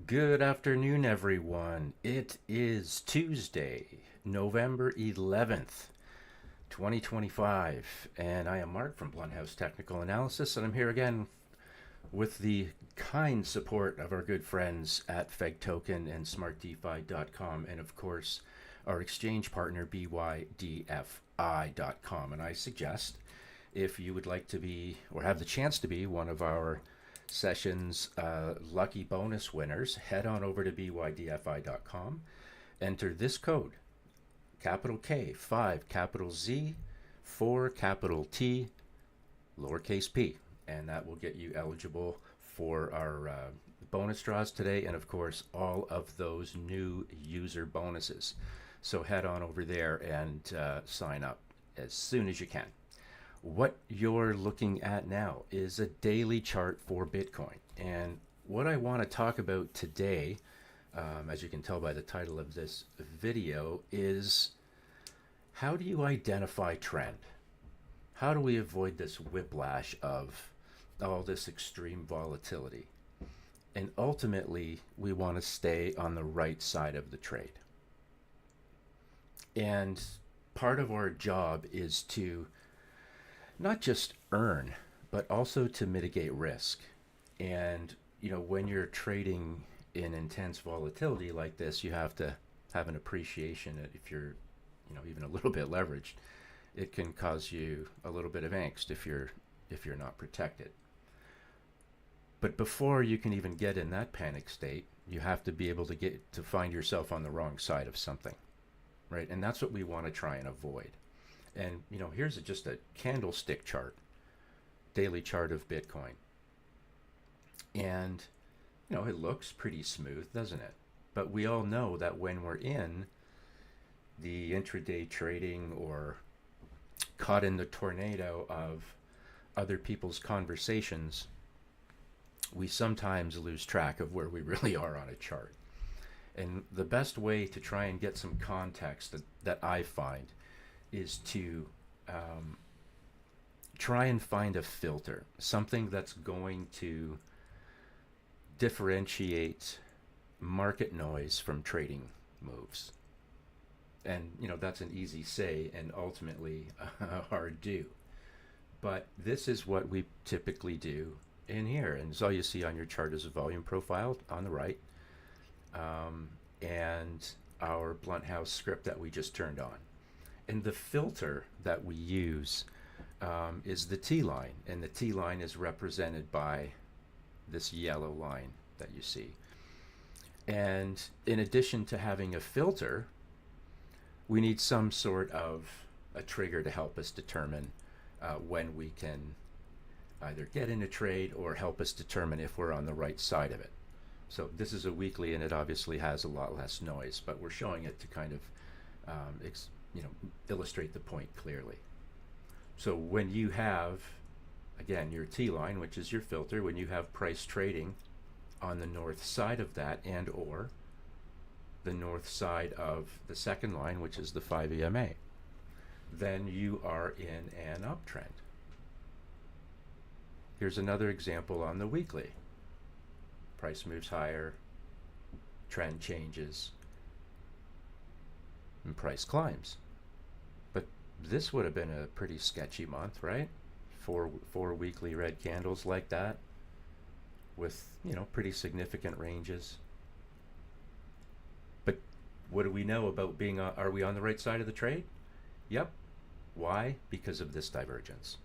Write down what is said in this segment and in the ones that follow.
Good afternoon, everyone. It is Tuesday, November 11th, 2025, and I am Mark from Blunthouse Technical Analysis, and I'm here again with the kind support of our good friends at FEG Token and SmartDefi.com, and of course, our exchange partner, BYDFi.com. And I suggest if you would like to be or have the chance to be one of our sessions lucky bonus winners, head on over to bydfi.com, enter this code, capital K 5 capital Z 4 capital T lowercase p, and that will get you eligible for our bonus draws today, and of course all of those new user bonuses. So head on over there and sign up as soon as you can. What you're looking at now is a daily chart for Bitcoin. And what I want to talk about today, as you can tell by the title of this video, is how do you identify trend? How do we avoid this whiplash of all this extreme volatility? And ultimately, we want to stay on the right side of the trade. And part of our job is to not just earn, but also to mitigate risk. And, when you're trading in intense volatility like this, you have to have an appreciation that if you're, even a little bit leveraged, it can cause you a little bit of angst if you're not protected. But before you can even get in that panic state, you have to be able to find yourself on the wrong side of something, right? And that's what we want to try and avoid. And, here's just a candlestick chart, daily chart of Bitcoin. And, it looks pretty smooth, doesn't it? But we all know that when we're in the intraday trading or caught in the tornado of other people's conversations, we sometimes lose track of where we really are on a chart. And the best way to try and get some context that I find is to try and find a filter, something that's going to differentiate market noise from trading moves. And, that's an easy say and ultimately a hard do. But this is what we typically do in here. And so all you see on your chart is a volume profile on the right, and our Blunthouse script that we just turned on. And the filter that we use is the T line, and the T line is represented by this yellow line that you see. And in addition to having a filter, we need some sort of a trigger to help us determine when we can either get in a trade or help us determine if we're on the right side of it. So this is a weekly, and it obviously has a lot less noise, but we're showing it to kind of illustrate the point clearly. So when you have, again, your T line, which is your filter, when you have price trading on the north side of that and or the north side of the second line, which is the 5 EMA, then you are in an uptrend. Here's another example on the weekly. Price moves higher, trend changes, and price climbs. But this would have been a pretty sketchy month, right? Four weekly red candles like that with, pretty significant ranges. But what do we know about are we on the right side of the trade? Yep. Why? Because of this divergence.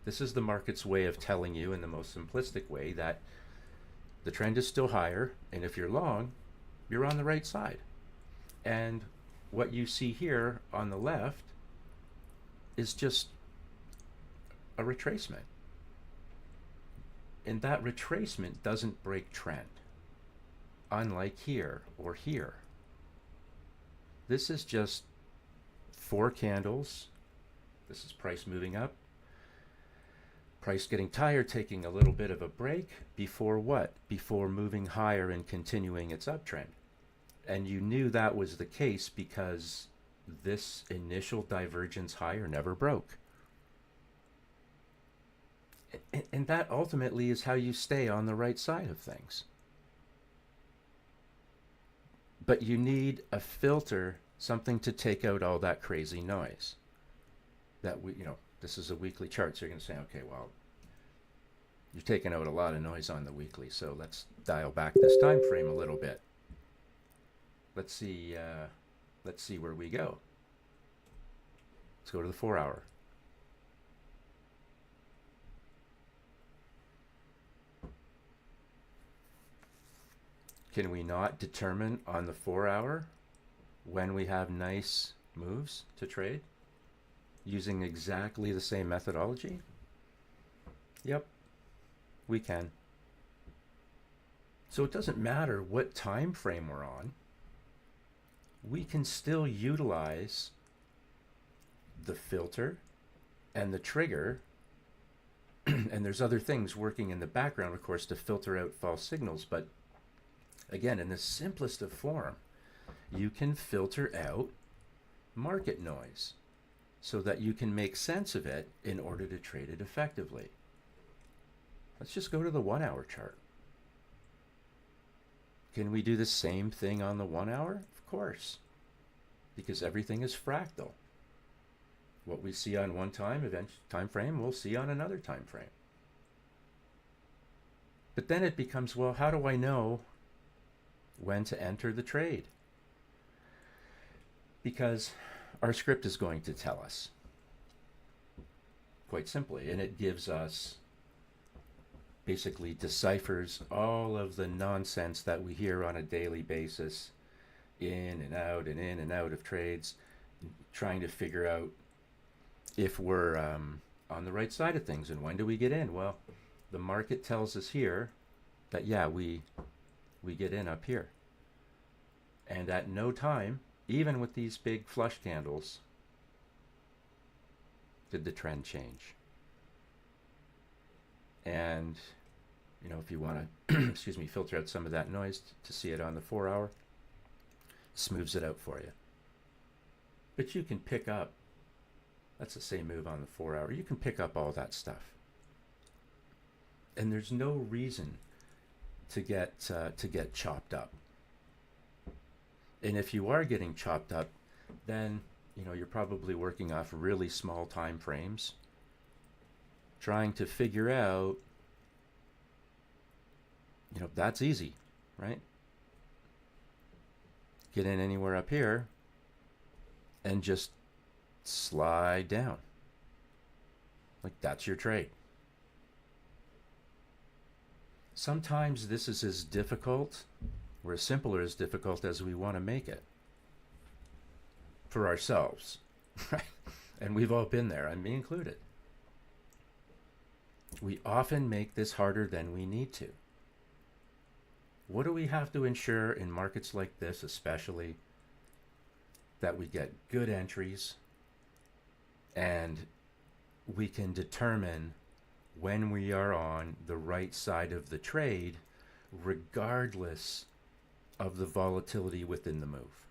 This is the market's way of telling you in the most simplistic way that the trend is still higher, and if you're long, you're on the right side. And what you see here on the left is just a retracement. And that retracement doesn't break trend, unlike here or here. This is just 4 candles. This is price moving up. Price getting tired, taking a little bit of a break before what? Before moving higher and continuing its uptrend. And you knew that was the case because this initial divergence higher never broke. And that ultimately is how you stay on the right side of things. But you need a filter, something to take out all that crazy noise. That this is a weekly chart, so you're going to say, okay, well, you're taking out a lot of noise on the weekly, so let's dial back this time frame a little bit. Let's see where we go. Let's go to the 4-hour. Can we not determine on the 4-hour when we have nice moves to trade using exactly the same methodology? Yep, we can. So it doesn't matter what time frame we're on. We can still utilize the filter and the trigger, and there's other things working in the background, of course, to filter out false signals. But again, in the simplest of form, you can filter out market noise so that you can make sense of it in order to trade it effectively. Let's just go to the 1-hour chart. Can we do the same thing on the 1-hour? Of course, because everything is fractal. What we see on one time frame, we'll see on another time frame. But then it becomes, well, how do I know when to enter the trade? Because our script is going to tell us, quite simply, and it gives us, basically deciphers all of the nonsense that we hear on a daily basis, in and out and in and out of trades, trying to figure out if we're on the right side of things and when do we get in. Well, the market tells us here that, yeah, we get in up here. And at no time, even with these big flush candles, did the trend change. And, if you want to, filter out some of that noise to see it on the 4-hour, smooths it out for you. But you can pick up, that's the same move on the 4-hour, you can pick up all that stuff. And there's no reason to get chopped up. And if you are getting chopped up, then you're probably working off really small time frames, trying to figure out, that's easy, right? Get in anywhere up here and just slide down. Like, that's your trade. Sometimes this is as difficult or as simple or as difficult as we want to make it for ourselves, right? And we've all been there, and me included. We often make this harder than we need to. What do we have to ensure in markets like this, especially, that we get good entries and we can determine when we are on the right side of the trade, regardless of the volatility within the move?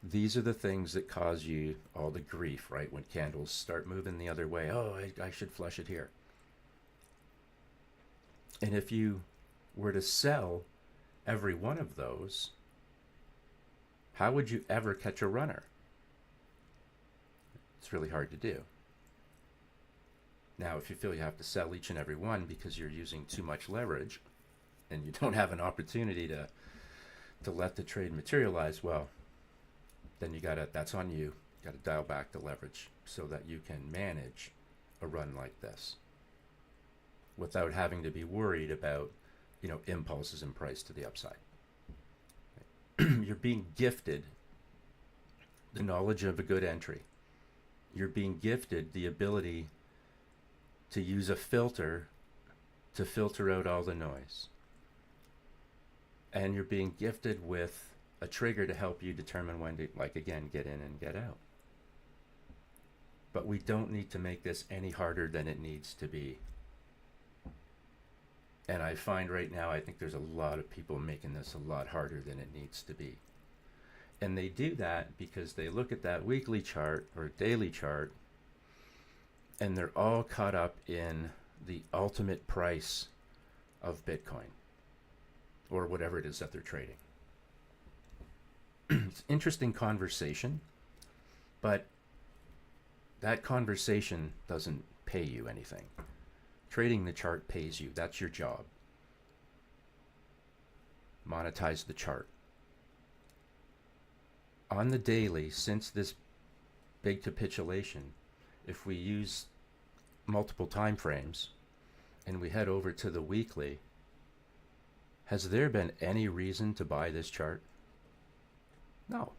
These are the things that cause you all the grief, right? When candles start moving the other way, oh, I should flush it here. And if you were to sell every one of those, how would you ever catch a runner? It's really hard to do. Now, if you feel you have to sell each and every one because you're using too much leverage and you don't have an opportunity to let the trade materialize, well, then that's on you. You gotta dial back the leverage so that you can manage a run like this without having to be worried about, impulses in price to the upside. You're being gifted the knowledge of a good entry. You're being gifted the ability to use a filter to filter out all the noise. And you're being gifted with a trigger to help you determine when to, again, get in and get out. But we don't need to make this any harder than it needs to be. And I find right now, I think there's a lot of people making this a lot harder than it needs to be. And they do that because they look at that weekly chart or daily chart and they're all caught up in the ultimate price of Bitcoin or whatever it is that they're trading. It's interesting conversation, but that conversation doesn't pay you anything. Trading the chart pays you. That's your job. Monetize the chart. On the daily, since this big capitulation, if we use multiple time frames and we head over to the weekly, has there been any reason to buy this chart? No.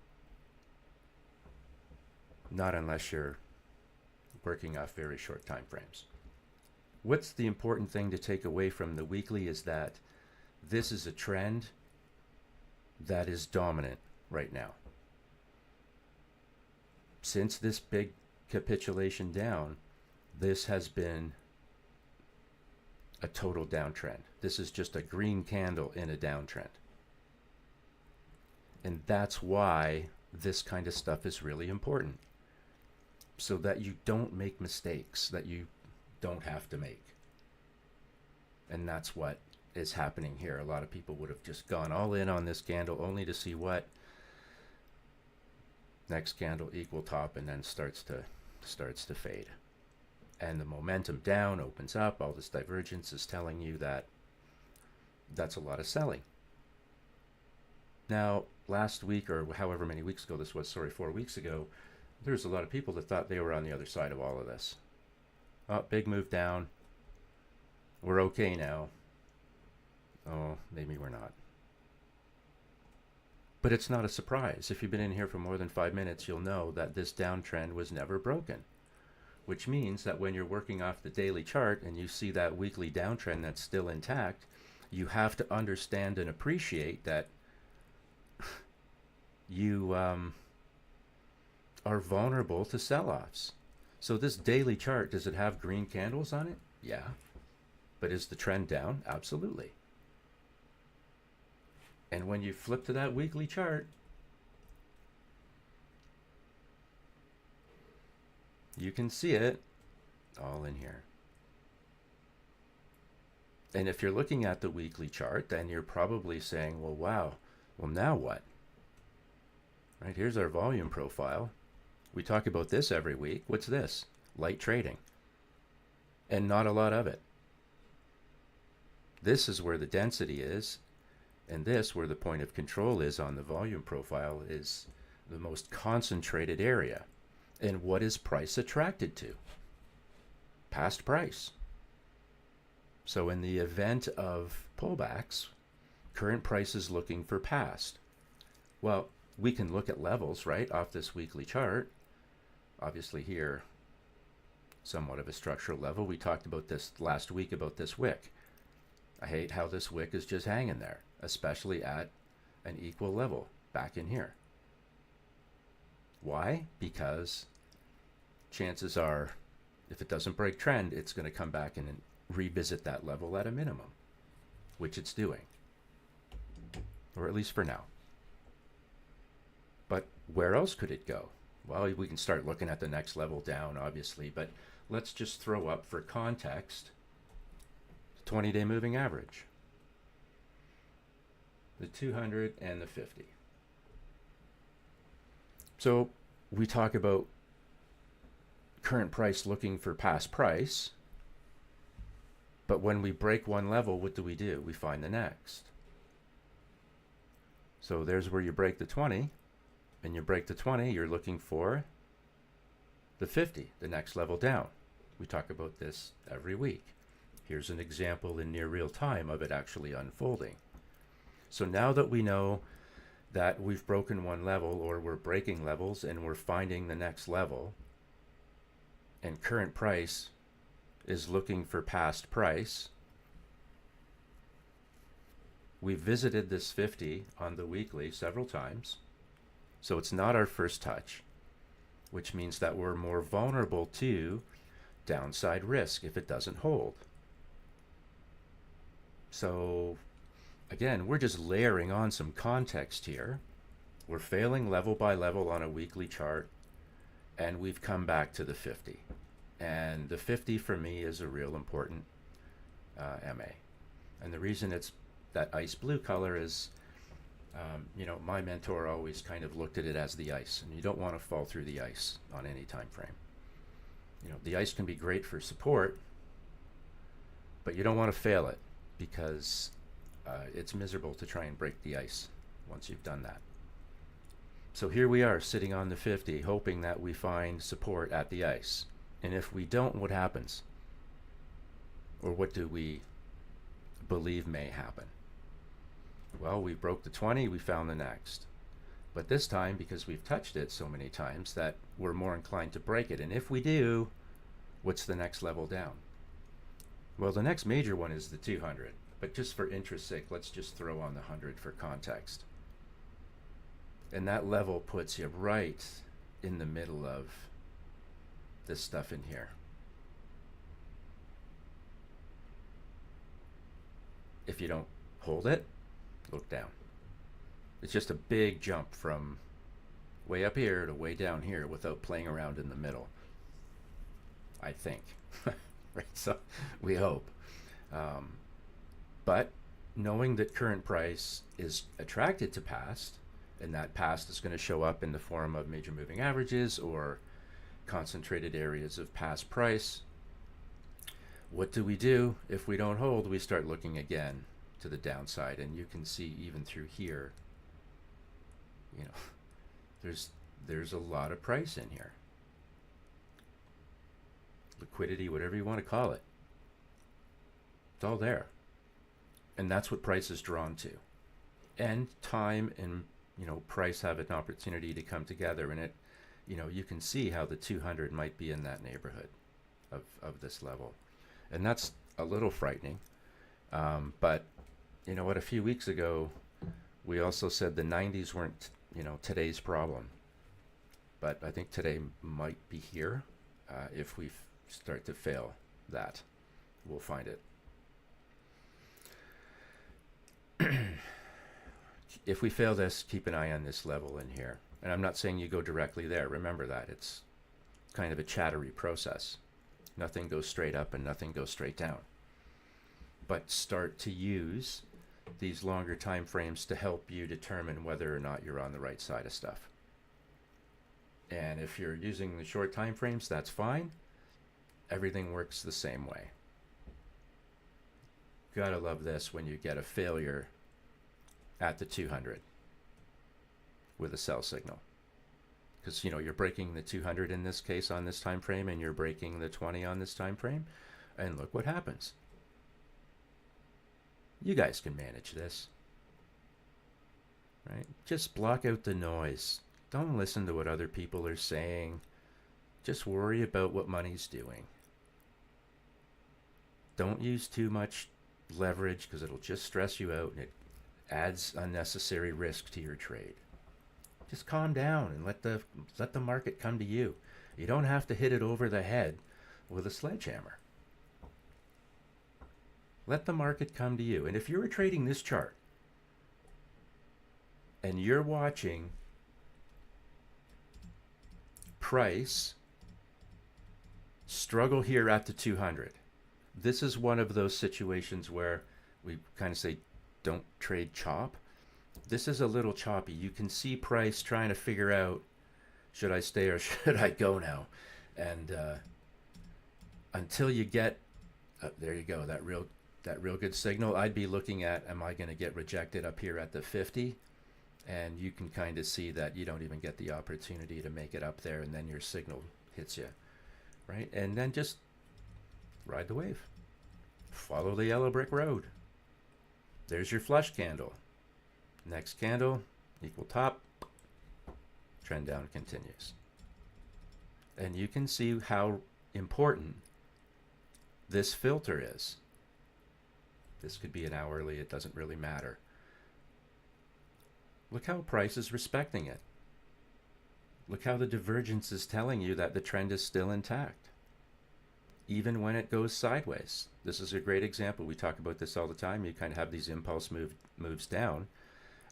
Not unless you're working off very short time frames. What's the important thing to take away from the weekly is that this is a trend that is dominant right now. Since this big capitulation down, this has been a total downtrend. This is just a green candle in a downtrend. And that's why this kind of stuff is really important. So that you don't make mistakes that you don't have to make. And that's what is happening here. A lot of people would have just gone all in on this candle only to see what next candle equal top, and then starts to fade. And the momentum down opens up. All this divergence is telling you that that's a lot of selling. Now, last week, or however many weeks ago this was, 4 weeks ago, there's a lot of people that thought they were on the other side of all of this. Oh, big move down. We're okay now. Oh, maybe we're not. But it's not a surprise. If you've been in here for more than 5 minutes, you'll know that this downtrend was never broken. Which means that when you're working off the daily chart and you see that weekly downtrend that's still intact, you have to understand and appreciate that you are vulnerable to sell-offs. So this daily chart, does it have green candles on it? Yeah. But is the trend down? Absolutely. And when you flip to that weekly chart, you can see it all in here. And if you're looking at the weekly chart, then you're probably saying, well, wow, well, now what? Right, here's our volume profile. We talk about this every week. What's this? Light trading. And not a lot of it. This is where the density is, and this, where the point of control is on the volume profile, is the most concentrated area. And what is price attracted to? Past price. So in the event of pullbacks, current price is looking for past. Well, we can look at levels, right, off this weekly chart. Obviously here, somewhat of a structural level. We talked about this last week, about this wick. I hate how this wick is just hanging there, especially at an equal level back in here. Why? Because chances are, if it doesn't break trend, it's going to come back and revisit that level at a minimum, which it's doing, or at least for now. But where else could it go? Well, we can start looking at the next level down, obviously, but let's just throw up for context the 20-day moving average, the 200 and the 50. So we talk about current price looking for past price, but when we break one level, what do? We find the next. So there's where you break the 20, and you break the 20, you're looking for the 50, the next level down. We talk about this every week. Here's an example in near real time of it actually unfolding. So now that we know that we've broken one level, or we're breaking levels and we're finding the next level, and current price is looking for past price, we visited this 50 on the weekly several times. So it's not our first touch, which means that we're more vulnerable to downside risk if it doesn't hold. So again, we're just layering on some context here. We're failing level by level on a weekly chart, and we've come back to the 50. And the 50 for me is a real important MA. And the reason it's that ice blue color is My mentor always kind of looked at it as the ice, and you don't want to fall through the ice on any time frame. The ice can be great for support, but you don't want to fail it because it's miserable to try and break the ice once you've done that. So here we are sitting on the 50, hoping that we find support at the ice. And if we don't, what happens? Or what do we believe may happen? Well, we broke the 20, we found the next. But this time, because we've touched it so many times, that we're more inclined to break it. And if we do, what's the next level down? Well, the next major one is the 200. But just for interest's sake, let's just throw on the 100 for context. And that level puts you right in the middle of this stuff in here. If you don't hold it, look down. It's just a big jump from way up here to way down here without playing around in the middle, I think. Right? So we hope. But knowing that current price is attracted to past, and that past is going to show up in the form of major moving averages or concentrated areas of past price, what do we do? If we don't hold, we start looking again to the downside. And you can see even through here, there's a lot of price in here. Liquidity, whatever you want to call it. It's all there. And that's what price is drawn to. And time and price have an opportunity to come together, and you can see how the 200 might be in that neighborhood of this level. And that's a little frightening. But you know what, a few weeks ago, we also said the 90s weren't, today's problem. But I think today might be here. If we start to fail that, we'll find it. If we fail this, keep an eye on this level in here. And I'm not saying you go directly there. Remember that. It's kind of a chattery process. Nothing goes straight up and nothing goes straight down. But start to use these longer time frames to help you determine whether or not you're on the right side of stuff. And if you're using the short time frames, that's fine. Everything works the same way. Gotta love this when you get a failure at the 200 with a sell signal, because you're breaking the 200 in this case on this time frame, and you're breaking the 20 on this time frame, and look what happens. You guys can manage this, right? Just block out the noise. Don't listen to what other people are saying. Just worry about what money's doing. Don't use too much leverage, because it'll just stress you out and it adds unnecessary risk to your trade. Just calm down and let the market come to you. You don't have to hit it over the head with a sledgehammer. Let the market come to you. And if you're trading this chart and you're watching price struggle here at the 200, this is one of those situations where we kind of say, don't trade chop. This is a little choppy. You can see price trying to figure out, should I stay or should I go now? And until you get, there you go, that real good signal, I'd be looking at, am I going to get rejected up here at the 50? And you can kind of see that you don't even get the opportunity to make it up there, and then your signal hits you, right? And then just ride the wave. Follow the yellow brick road. There's your flush candle. Next candle, equal top, trend down continues. And you can see how important this filter is. This could be an hourly, it doesn't really matter. Look how price is respecting it. Look how the divergence is telling you that the trend is still intact, even when it goes sideways. This is a great example. We talk about this all the time. You kind of have these impulse moves down,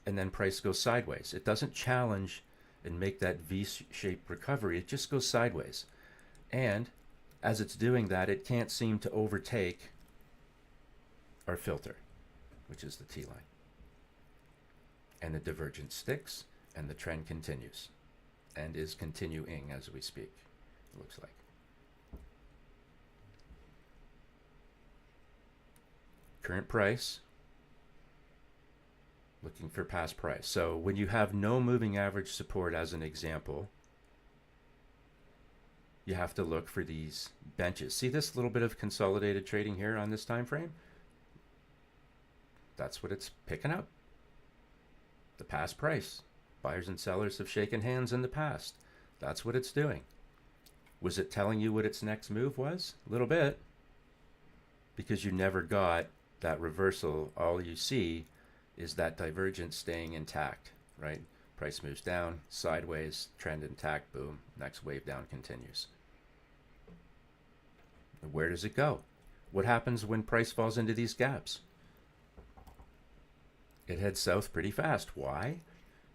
and then price goes sideways. It doesn't challenge and make that V-shaped recovery. It just goes sideways. And as it's doing that, it can't seem to overtake our filter, which is the T line. and the divergence sticks, and the trend continues, and is continuing as we speak, it looks like. Current price, looking for past price. So when you have no moving average support as an example, you have to look for these benches. See this little bit of consolidated trading here on this time frame? That's what it's picking up. The past price. Buyers and sellers have shaken hands in the past. That's what it's doing. Was it telling you what its next move was? A little bit. Because you never got that reversal. All you see is that divergence staying intact, right? Price moves down, sideways, trend intact, boom, next wave down continues. Where does it go? What happens when price falls into these gaps? It heads south pretty fast. Why?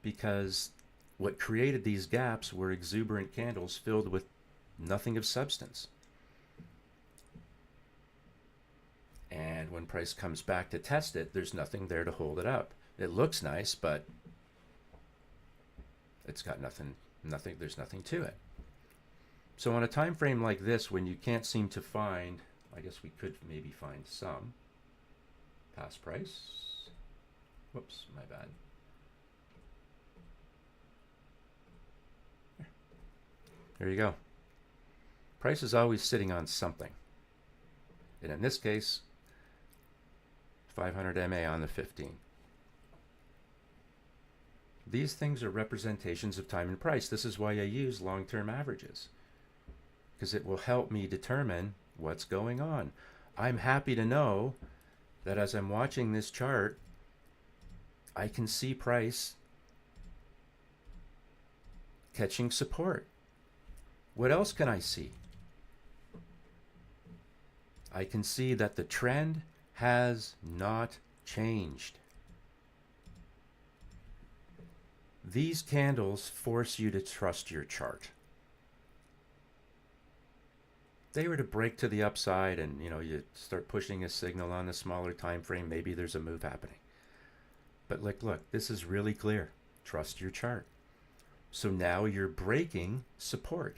Because what created these gaps were exuberant candles filled with nothing of substance. And when price comes back to test it, there's nothing there to hold it up. It looks nice, but it's got nothing, there's nothing to it. So on a time frame like this, when you can't seem to find, I guess we could maybe find some past price. Whoops, my bad. There you go. Price is always sitting on something. And in this case, 500 MA on the 15. These things are representations of time and price. This is why I use long-term averages, because it will help me determine what's going on. I'm happy to know that as I'm watching this chart, I can see price catching support. What else can I see? I can see that the trend has not changed. These candles force you to trust your chart. They were to break to the upside and you start pushing a signal on a smaller time frame, maybe there's a move happening. But look, this is really clear. Trust your chart. So now you're breaking support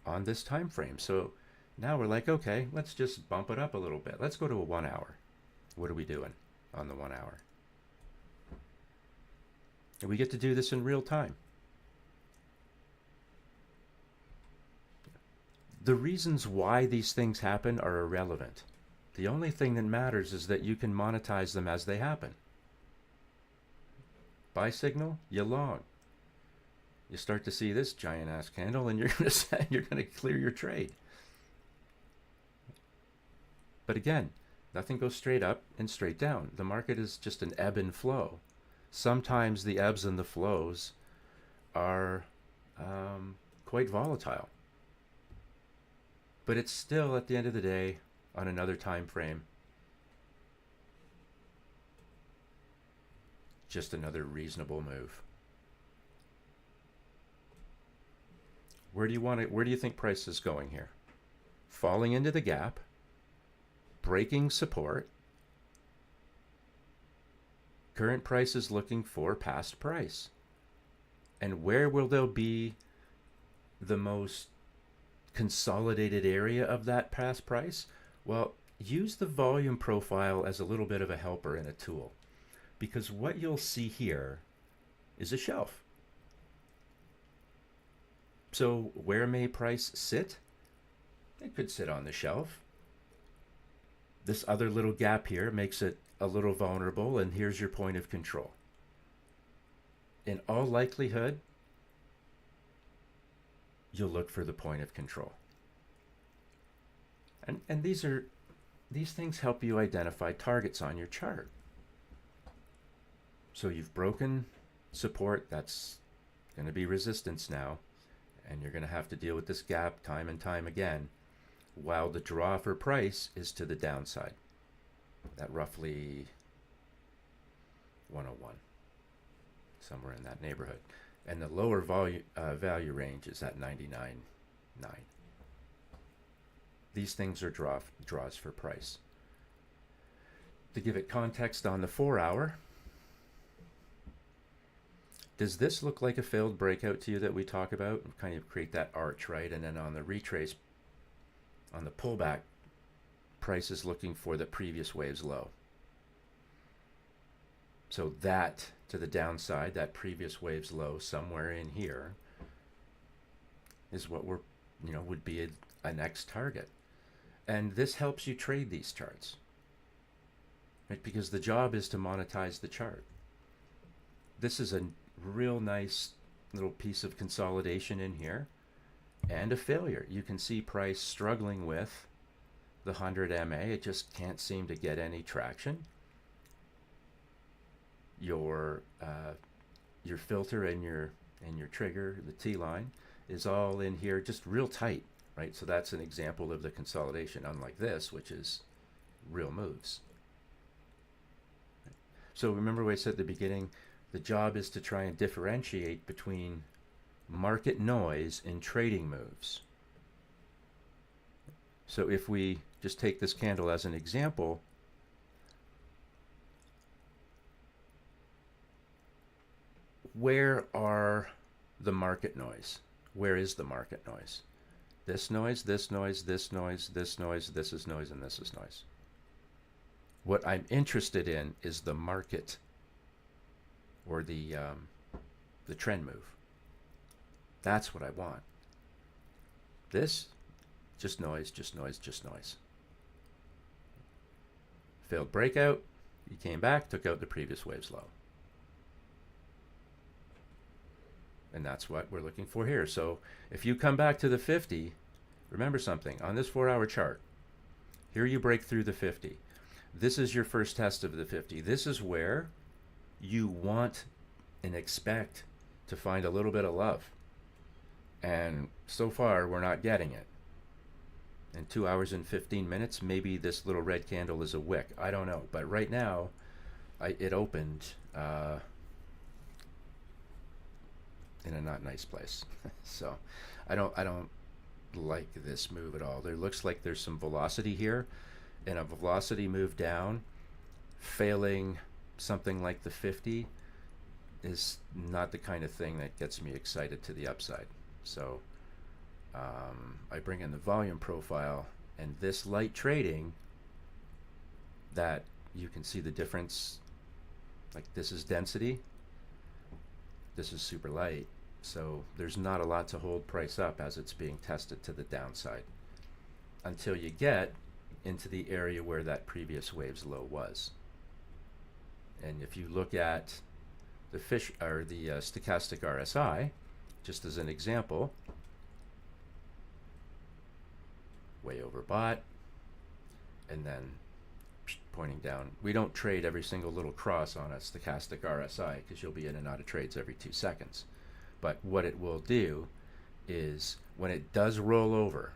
on this time frame. So now we're like, okay, let's just bump it up a little bit. Let's go to a 1 hour. What are we doing on the 1 hour? And we get to do this in real time. The reasons why these things happen are irrelevant. The only thing that matters is that you can monetize them as they happen. Buy signal, you long. You start to see this giant ass candle and you're going to clear your trade. But again, nothing goes straight up and straight down. The market is just an ebb and flow. Sometimes the ebbs and the flows are quite volatile. But it's still, at the end of the day, on another time frame, just another reasonable move. Where do you think price is going here? Falling into the gap, breaking support. Current price is looking for past price. And where will there be the most consolidated area of that past price? Well, use the volume profile as a little bit of a helper and a tool. Because what you'll see here is a shelf. So where may price sit? It could sit on the shelf. This other little gap here makes it a little vulnerable, and here's your point of control. In all likelihood, you'll look for the point of control. And these things help you identify targets on your chart. So you've broken support, that's going to be resistance now, and you're going to have to deal with this gap time and time again, while the draw for price is to the downside at roughly 101, somewhere in that neighborhood. And the lower value range is at 99.9. These things are draws for price. To give it context on the 4 hour, Does this look like a failed breakout to you that we talk about? Kind of create that arch, right? And then on the retrace, on the pullback, price is looking for the previous wave's low. So that to the downside, that previous wave's low somewhere in here is what we're, would be a next target. And this helps you trade these charts, right? Because the job is to monetize the chart. This is a real nice little piece of consolidation in here and a failure. You can see price struggling with the 100 MA. It just can't seem to get any traction. Your filter and your trigger, the T line, is all in here just real tight, right? So that's an example of the consolidation, unlike this, which is real moves. So remember what I said at the beginning, the job is to try and differentiate between market noise and trading moves. So if we just take this candle as an example, where are the market noise? Where is the market noise? This noise, this noise, this noise, this noise, this is noise, and this is noise. What I'm interested in is the market, or the trend move. That's what I want. This, just noise, just noise, just noise. Failed breakout, you came back, took out the previous wave's low. And that's what we're looking for here. So if you come back to the 50, remember something, on this 4-hour chart, here you break through the 50. This is your first test of the 50. This is where you want and expect to find a little bit of love. And so far, we're not getting it. In 2 hours and 15 minutes, maybe this little red candle is a wick. I don't know. But right now, it opened in a not nice place. So I don't like this move at all. There looks like there's some velocity here, and a velocity move down, failing something like the 50 is not the kind of thing that gets me excited to the upside. So I bring in the volume profile, and this light trading, that you can see the difference. Like this is density, this is super light, so there's not a lot to hold price up as it's being tested to the downside until you get into the area where that previous wave's low was. And if you look at the stochastic RSI, just as an example, way overbought, and then pointing down. We don't trade every single little cross on a stochastic RSI because you'll be in and out of trades every 2 seconds. But what it will do is when it does roll over,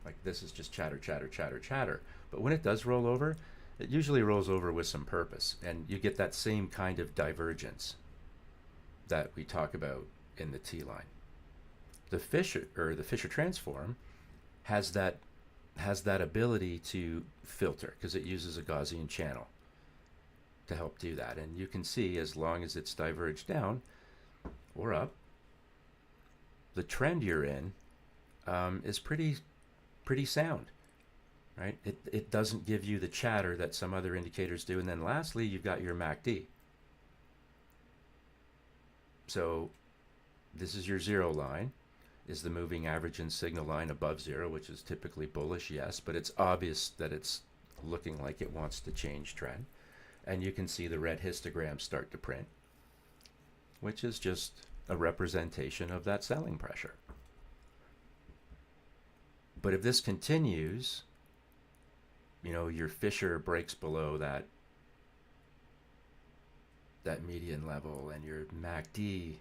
like this is just chatter, chatter, chatter, chatter, but when it does roll over, it usually rolls over with some purpose, and you get that same kind of divergence that we talk about in the T line. The Fisher transform has that ability to filter because it uses a Gaussian channel to help do that. And you can see as long as it's diverged down or up, the trend you're in is pretty sound, right? It doesn't give you the chatter that some other indicators do. And then lastly, you've got your MACD. So this is your 0 line. Is the moving average and signal line above 0, which is typically bullish? Yes, but it's obvious that it's looking like it wants to change trend. And you can see the red histogram start to print, which is just a representation of that selling pressure. But if this continues, your Fisher breaks below that median level and your MACD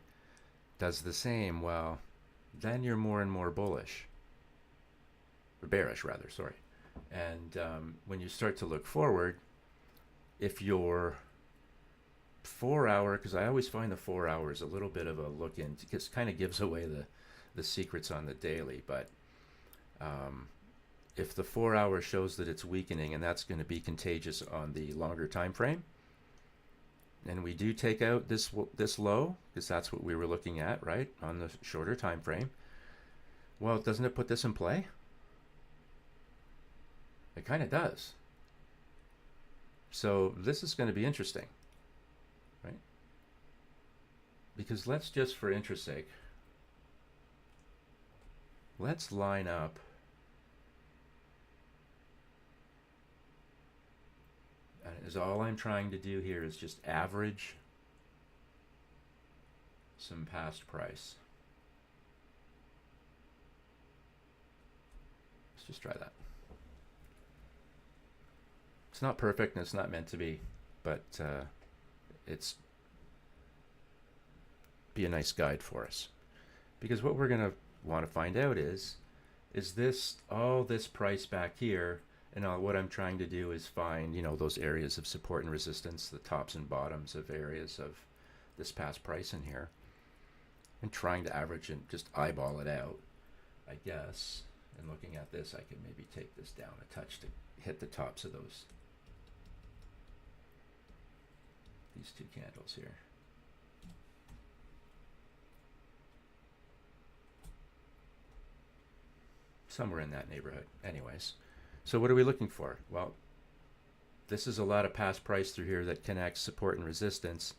does the same, well, then you're more and more bullish, or bearish rather, sorry. And when you start to look forward, if your 4-hour, because I always find the 4 hours a little bit of a look in, it kind of gives away the secrets on the daily, but if the 4-hour shows that it's weakening, and that's going to be contagious on the longer time frame, and we do take out this low, because that's what we were looking at, right, on the shorter time frame, well, doesn't it put this in play? It kind of does. So this is going to be interesting, right? Because let's just, for interest sake, let's line up is all I'm trying to do here is just average some past price. Let's just try that. It's not perfect and it's not meant to be, but it's be a nice guide for us. Because what we're going to want to find out is this all this price back here, and what I'm trying to do is find, you know, those areas of support and resistance, the tops and bottoms of areas of this past price in here, and trying to average and just eyeball it out, I guess. And looking at this, I can maybe take this down a touch to hit the tops of these two candles here. Somewhere in that neighborhood. Anyways, so what are we looking for? Well, this is a lot of past price through here that connects support and resistance.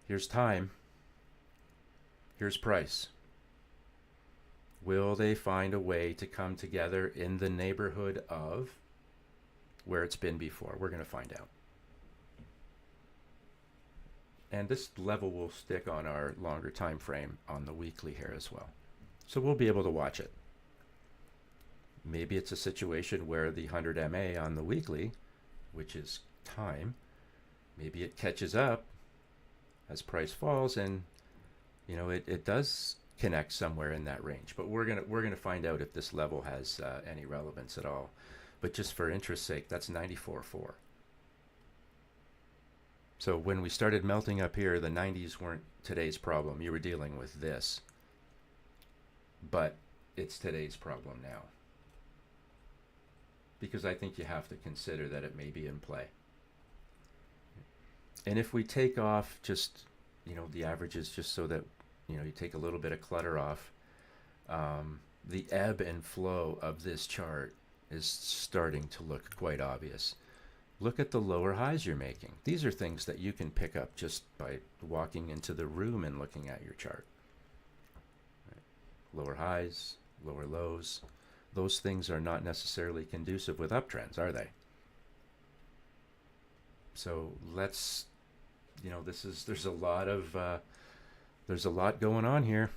Here's time. Here's price. Will they find a way to come together in the neighborhood of where it's been before? We're going to find out. And this level will stick on our longer time frame on the weekly here as well. So we'll be able to watch it. Maybe it's a situation where the 100 MA on the weekly, which is time, maybe it catches up as price falls, and you know it does connect somewhere in that range. But we're gonna find out if this level has any relevance at all. But just for interest's sake, that's 94.4. So when we started melting up here, the 90s weren't today's problem. You were dealing with this. But it's today's problem now. Because I think you have to consider that it may be in play. And if we take off just, you know, the averages, just so that, you know, you take a little bit of clutter off, the ebb and flow of this chart is starting to look quite obvious. Look at the lower highs you're making. These are things that you can pick up just by walking into the room and looking at your chart. Right. Lower highs, lower lows. Those things are not necessarily conducive with uptrends, are they? So let's, you know, there's a lot going on here.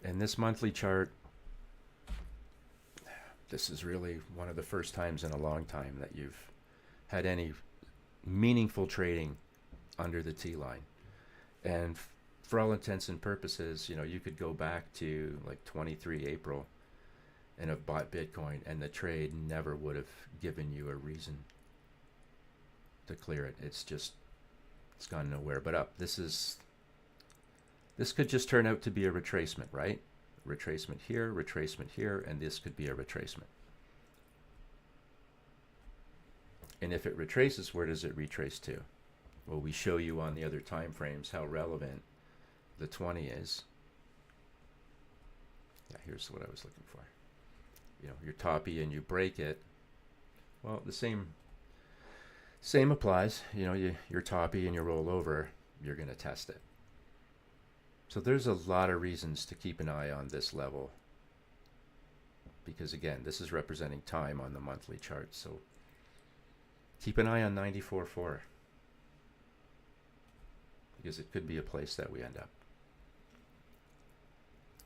And this monthly chart, this is really one of the first times in a long time that you've had any meaningful trading under the T line. And for all intents and purposes, you know, you could go back to like 23 April and have bought Bitcoin, and the trade never would have given you a reason to clear it. It's gone nowhere but up. This could just turn out to be a retracement, right? Retracement here, and this could be a retracement. And if it retraces, where does it retrace to? Well, we show you on the other time frames how relevant the 20 is. Yeah, here's what I was looking for. You know, you're toppy and you break it. Well, the same applies. You know, you're toppy and you roll over, you're going to test it. So there's a lot of reasons to keep an eye on this level, because again, this is representing time on the monthly chart. So keep an eye on 94.4, because it could be a place that we end up.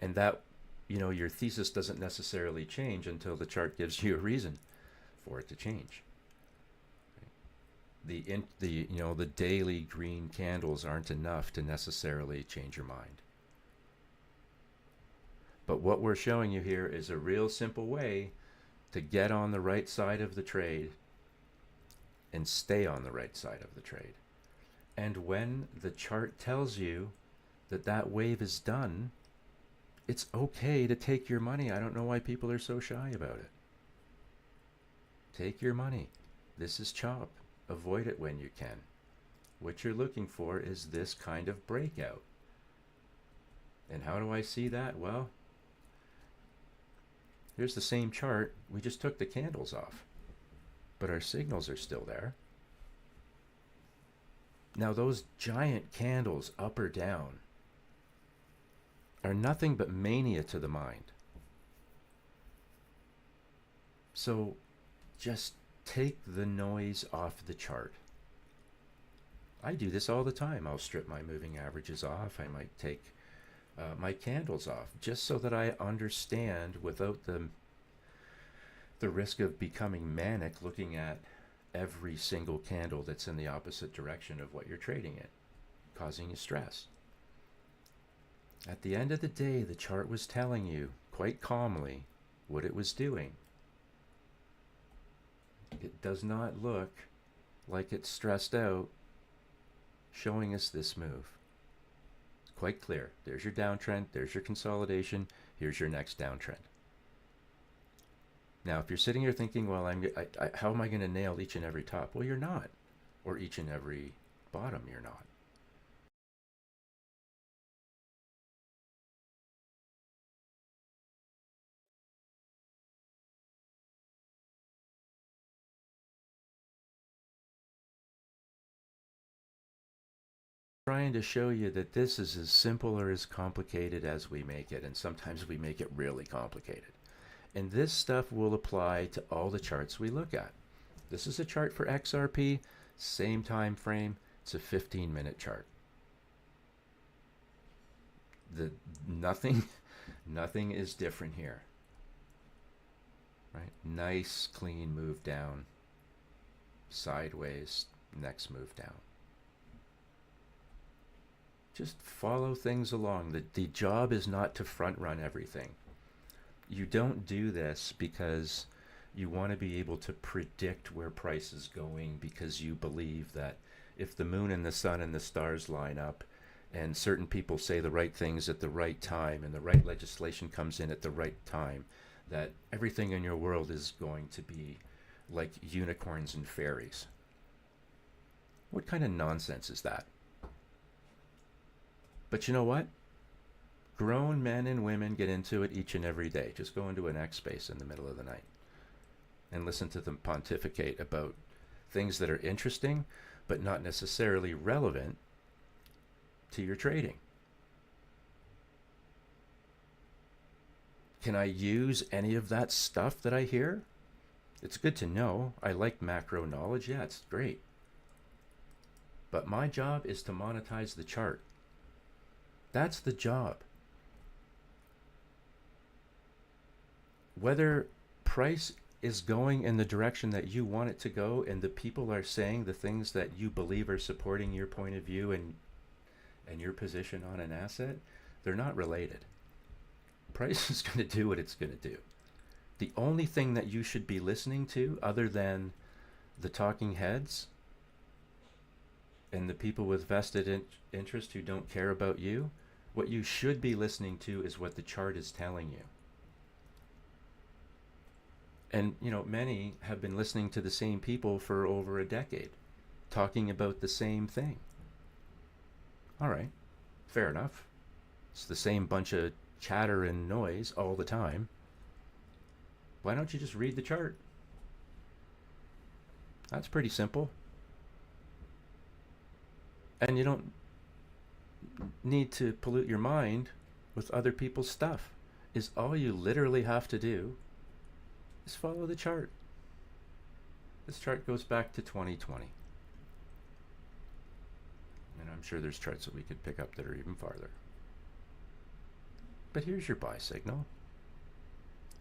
And that, you know, your thesis doesn't necessarily change until the chart gives you a reason for it to change. The daily green candles aren't enough to necessarily change your mind. But what we're showing you here is a real simple way to get on the right side of the trade and stay on the right side of the trade. And when the chart tells you that that wave is done, it's okay to take your money. I don't know why people are so shy about it. Take your money. This is chop. avoid it when you can. What you're looking for is this kind of breakout. And how do I see that? Well, here's the same chart. We just took the candles off, but our signals are still there. Now those giant candles up or down are nothing but mania to the mind. So just take the noise off the chart. I do this all the time. I'll strip my moving averages off. I might take my candles off just so that I understand without the risk of becoming manic looking at every single candle that's in the opposite direction of what you're trading in, causing you stress. At the end of the day, the chart was telling you quite calmly what it was doing. It does not look like it's stressed out, showing us this move. Quite clear. There's your downtrend, there's your consolidation, here's your next downtrend. Now, if you're sitting here thinking, well, how am I going to nail each and every top? Well, you're not. Or each and every bottom, you're not. Trying to show you that this is as simple or as complicated as we make it, and sometimes we make it really complicated. And this stuff will apply to all the charts we look at. This is a chart for XRP, same time frame. It's a 15-minute chart. Nothing is different here. Right? Nice, clean move down, sideways, next move down. Just follow things along. The job is not to front run everything. You don't do this because you want to be able to predict where price is going because you believe that if the moon and the sun and the stars line up and certain people say the right things at the right time and the right legislation comes in at the right time, that everything in your world is going to be like unicorns and fairies. What kind of nonsense is that? But you know what? Grown men and women get into it each and every day. Just go into an X space in the middle of the night and listen to them pontificate about things that are interesting but not necessarily relevant to your trading. Can I use any of that stuff that I hear? It's good to know. I like macro knowledge. Yeah, it's great. But my job is to monetize the chart. That's the job. Whether price is going in the direction that you want it to go and the people are saying the things that you believe are supporting your point of view and your position on an asset, they're not related. Price is going to do what it's going to do. The only thing that you should be listening to, other than the talking heads and the people with vested interest who don't care about you, what you should be listening to is what the chart is telling you. And, you know, many have been listening to the same people for over a decade, talking about the same thing. All right, fair enough. It's the same bunch of chatter and noise all the time. Why don't you just read the chart? That's pretty simple. And you don't need to pollute your mind with other people's stuff. Is all you literally have to do is follow the chart. This chart goes back to 2020. And I'm sure there's charts that we could pick up that are even farther. But here's your buy signal.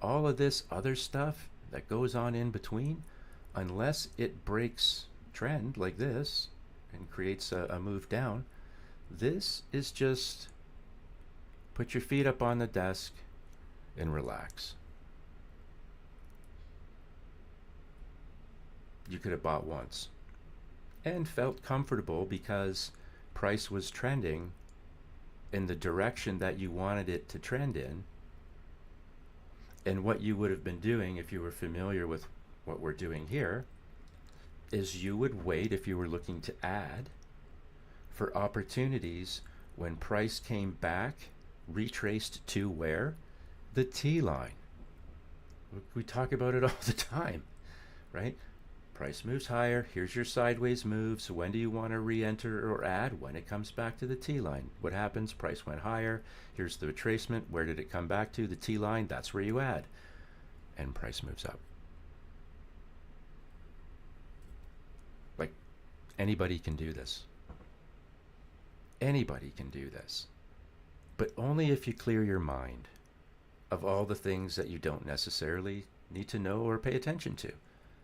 All of this other stuff that goes on in between, unless it breaks trend like this and creates a move down, this is just put your feet up on the desk and relax. You could have bought once and felt comfortable because price was trending in the direction that you wanted it to trend in. And what you would have been doing if you were familiar with what we're doing here is you would wait, if you were looking to add, for opportunities when price came back, retraced to where? The T line. We talk about it all the time, right? Price moves higher. Here's your sideways move. So when do you want to re-enter or add? When it comes back to the T line. What happens? Price went higher. Here's the retracement. Where did it come back to? The T line. That's where you add. And price moves up. Like, anybody can do this. Anybody can do this. But only if you clear your mind of all the things that you don't necessarily need to know or pay attention to.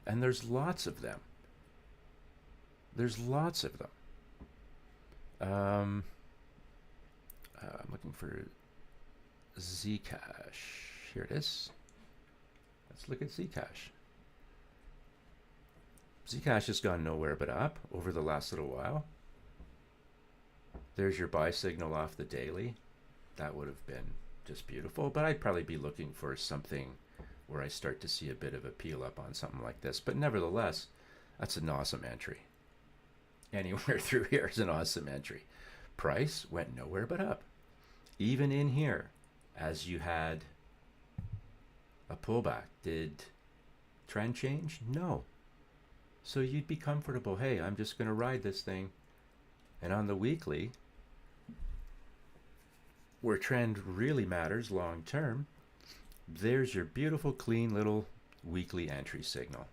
And there's lots of them. There's lots of them. I'm looking for Zcash. Here it is. Let's look at Zcash. Zcash has gone nowhere but up over the last little while. There's your buy signal off the daily. That would have been just beautiful, but I'd probably be looking for something where I start to see a bit of a peel up on something like this. But nevertheless, that's an awesome entry. Anywhere through here is an awesome entry. Price went nowhere but up. Even in here, as you had a pullback, did trend change? No. So you'd be comfortable. Hey, I'm just going to ride this thing. And on the weekly, where trend really matters long term, there's your beautiful, clean little weekly entry signal.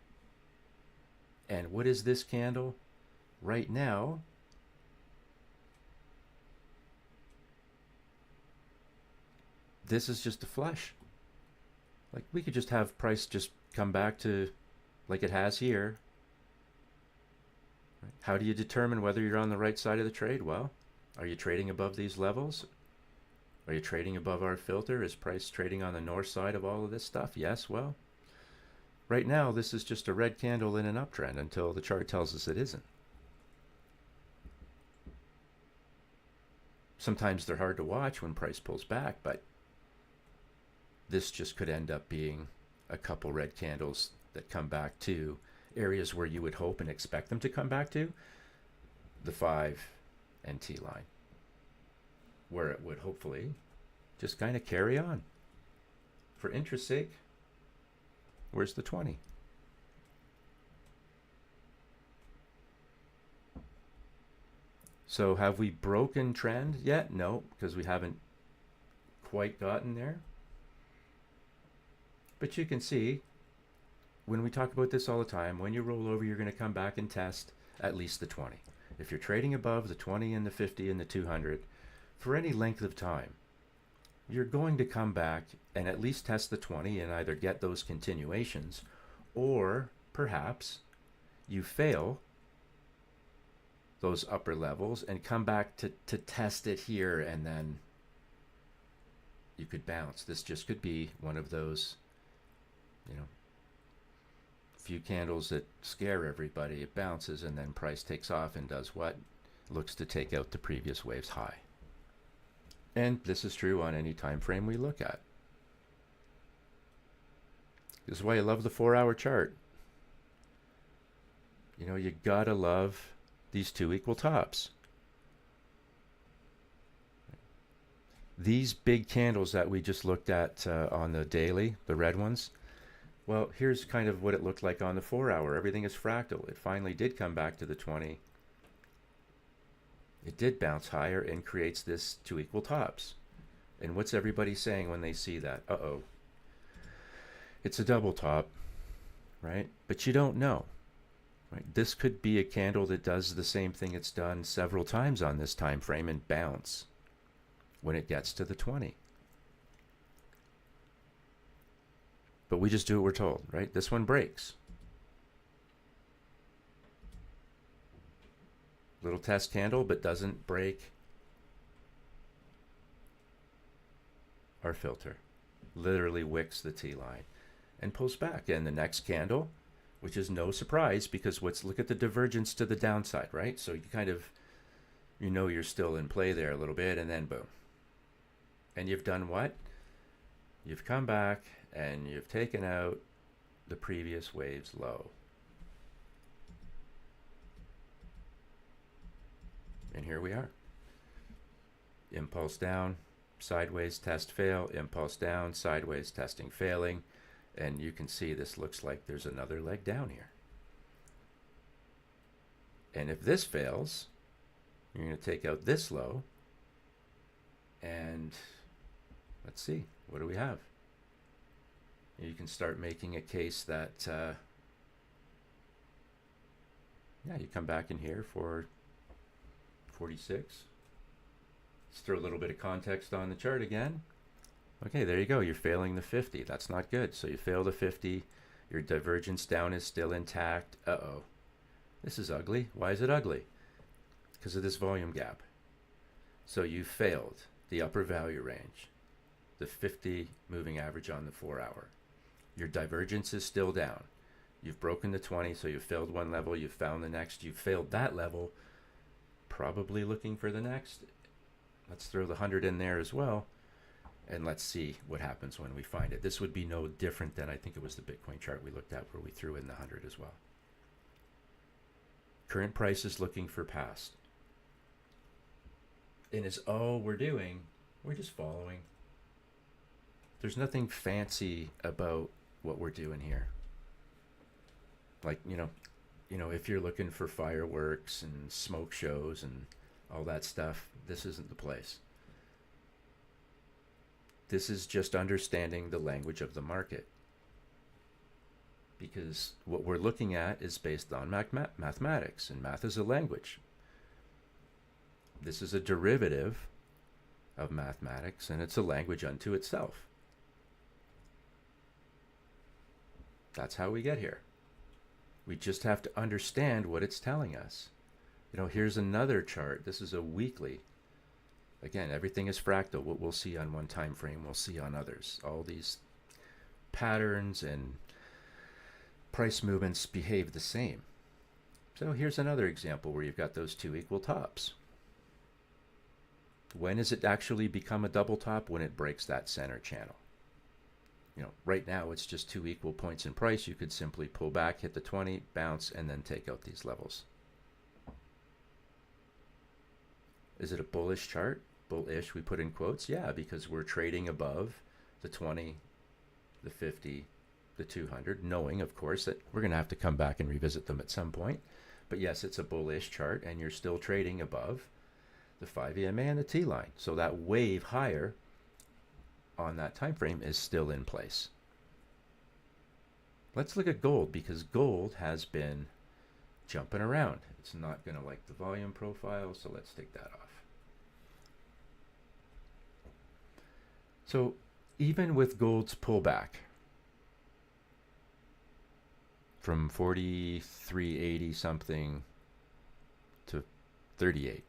And what is this candle? Right now, this is just a flush. Like, we could just have price just come back to like it has here. How do you determine whether you're on the right side of the trade? Well, are you trading above these levels? Are you trading above our filter? Is price trading on the north side of all of this stuff? Yes, well, right now this is just a red candle in an uptrend until the chart tells us it isn't. Sometimes they're hard to watch when price pulls back, but this just could end up being a couple red candles that come back to areas where you would hope and expect them to come back to, the 5 and T line, where it would hopefully just kind of carry on. For interest sake, where's the 20? So have we broken trend yet? No, because we haven't quite gotten there. But you can see, when we talk about this all the time, when you roll over, you're going to come back and test at least the 20. If you're trading above the 20 and the 50 and the 200 for any length of time, you're going to come back and at least test the 20 and either get those continuations, or perhaps you fail those upper levels and come back to test it here, and then you could bounce. This just could be one of those, few candles that scare everybody. It bounces and then price takes off and does what? Looks to take out the previous wave's high. And this is true on any time frame we look at. This is why I love the 4-hour chart. You gotta love these two equal tops. These big candles that we just looked at on the daily, the red ones, well, here's kind of what it looked like on the 4-hour. Everything is fractal. It finally did come back to the 20. It did bounce higher and creates this two equal tops. And what's everybody saying when they see that? Uh-oh. It's a double top, right? But you don't know. Right? This could be a candle that does the same thing it's done several times on this time frame and bounce when it gets to the 20. But we just do what we're told, right? This one breaks. Little test candle, but doesn't break our filter. Literally wicks the T line and pulls back. And the next candle, which is no surprise, because look at the divergence to the downside, right? So you kind of, you're still in play there a little bit, and then boom. And you've done what? You've come back and you've taken out the previous wave's low. And here we are. Impulse down, sideways, test, fail, impulse down, sideways, testing, failing. And you can see this looks like there's another leg down here. And if this fails, you're going to take out this low. And let's see, what do we have? You can start making a case that, yeah, you come back in here for 46. Let's throw a little bit of context on the chart again. Okay, there you go. You're failing the 50. That's not good. So you fail the 50. Your divergence down is still intact. Uh-oh. This is ugly. Why is it ugly? Because of this volume gap. So you failed the upper value range, the 50 moving average on the 4-hour. Your divergence is still down. You've broken the 20, so you've failed one level. You've found the next. You've failed that level. Probably looking for the next. Let's throw the 100 in there as well. And let's see what happens when we find it. This would be no different than I think it was the Bitcoin chart we looked at where we threw in the 100 as well. Current price is looking for past. And it's all we're doing. We're just following. There's nothing fancy about what we're doing here. Like, you know, if you're looking for fireworks and smoke shows and all that stuff, this isn't the place. This is just understanding the language of the market. Because what we're looking at is based on mathematics, and math is a language. This is a derivative of mathematics, and it's a language unto itself. That's how we get here. We just have to understand what it's telling us. You know, here's another chart. This is a weekly. Again, everything is fractal. What we'll see on one time frame, we'll see on others. All these patterns and price movements behave the same. So here's another example where you've got those two equal tops. When does it actually become a double top? When it breaks that center channel. You know, right now it's just two equal points in price. You could simply pull back, hit the 20, bounce, and then take out these levels. Is it a bullish chart? Bullish, we put in quotes. Yeah, because we're trading above the 20, the 50, the 200, knowing, of course, that we're going to have to come back and revisit them at some point. But yes, it's a bullish chart, and you're still trading above the 5 EMA and the T line. So that wave higher on that time frame is still in place. Let's look at gold, because gold has been jumping around. It's not going to like the volume profile, so let's take that off. So even with gold's pullback from 43.80 something to 38,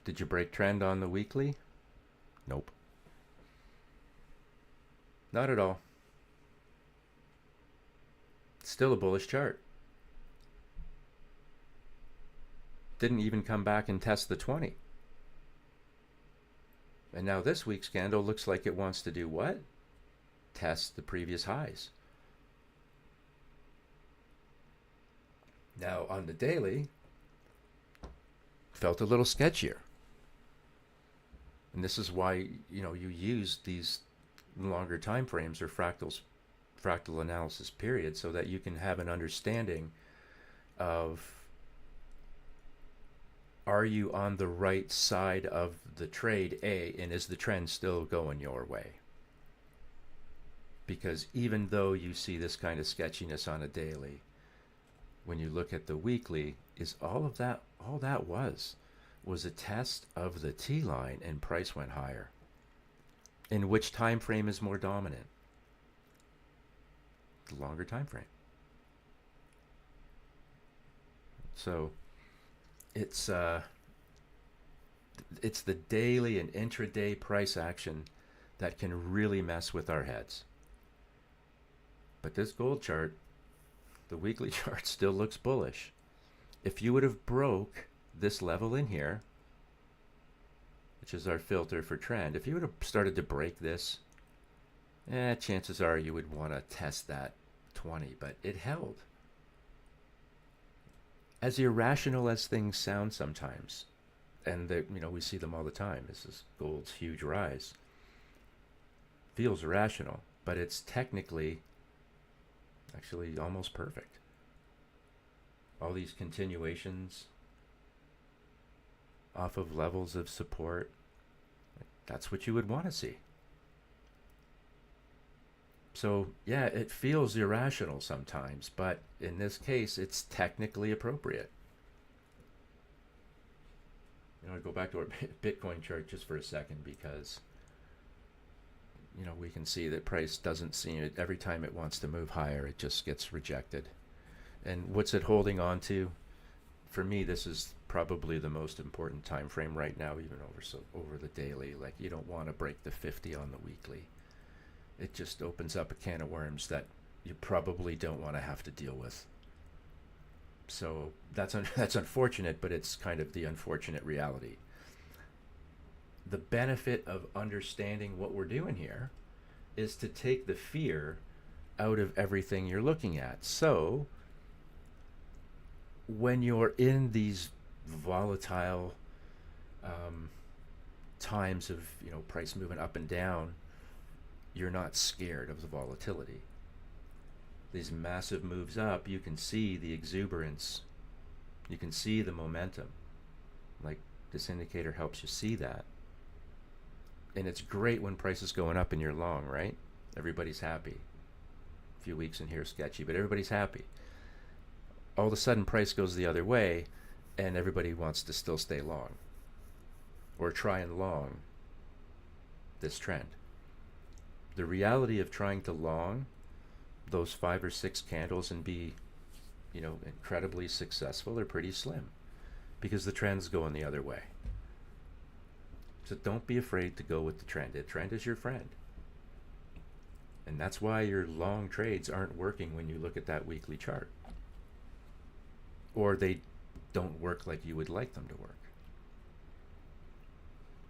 did you break trend on the weekly? Nope. Not at all. Still a bullish chart. Didn't even come back and test the 20. And now this week's candle looks like it wants to do what? Test the previous highs. Now on the daily, felt a little sketchier. And this is why, you know, you use these longer time frames or fractal analysis period, so that you can have an understanding of, are you on the right side of the trade, A, and is the trend still going your way? Because even though you see this kind of sketchiness on a daily, when you look at the weekly, is all that was a test of the T line, and price went higher. In which time frame is more dominant? The longer time frame. So it's the daily and intraday price action that can really mess with our heads. But this gold chart, the weekly chart, still looks bullish. If you would have broke this level in here, which is our filter for trend, if you would have started to break this, chances are you would want to test that 20, but it held. As irrational as things sound sometimes, and we see them all the time. This is gold's huge rise. Feels irrational, but it's technically actually almost perfect. All these continuations off of levels of support, that's what you would want to see. So, yeah, it feels irrational sometimes, but in this case, it's technically appropriate. I go back to our Bitcoin chart just for a second because, we can see that price doesn't seem it. Every time it wants to move higher, it just gets rejected. And what's it holding on to? For me, this is probably the most important time frame right now, even over the daily. Like, you don't want to break the 50 on the weekly. It just opens up a can of worms that you probably don't want to have to deal with. So that's unfortunate, but it's kind of the unfortunate reality. The benefit of understanding what we're doing here is to take the fear out of everything you're looking at. So when you're in these volatile times of price moving up and down, you're not scared of the volatility. These massive moves up, you can see the exuberance, you can see the momentum. Like, this indicator helps you see that. And it's great when price is going up and you're long, right? Everybody's happy. A few weeks in here sketchy, but everybody's happy. All of a sudden price goes the other way and everybody wants to still stay long or try and long this trend. The reality of trying to long those 5 or 6 candles and be, incredibly successful are pretty slim because the trend's going the other way. So don't be afraid to go with the trend. The trend is your friend. And that's why your long trades aren't working when you look at that weekly chart. Or they don't work like you would like them to work.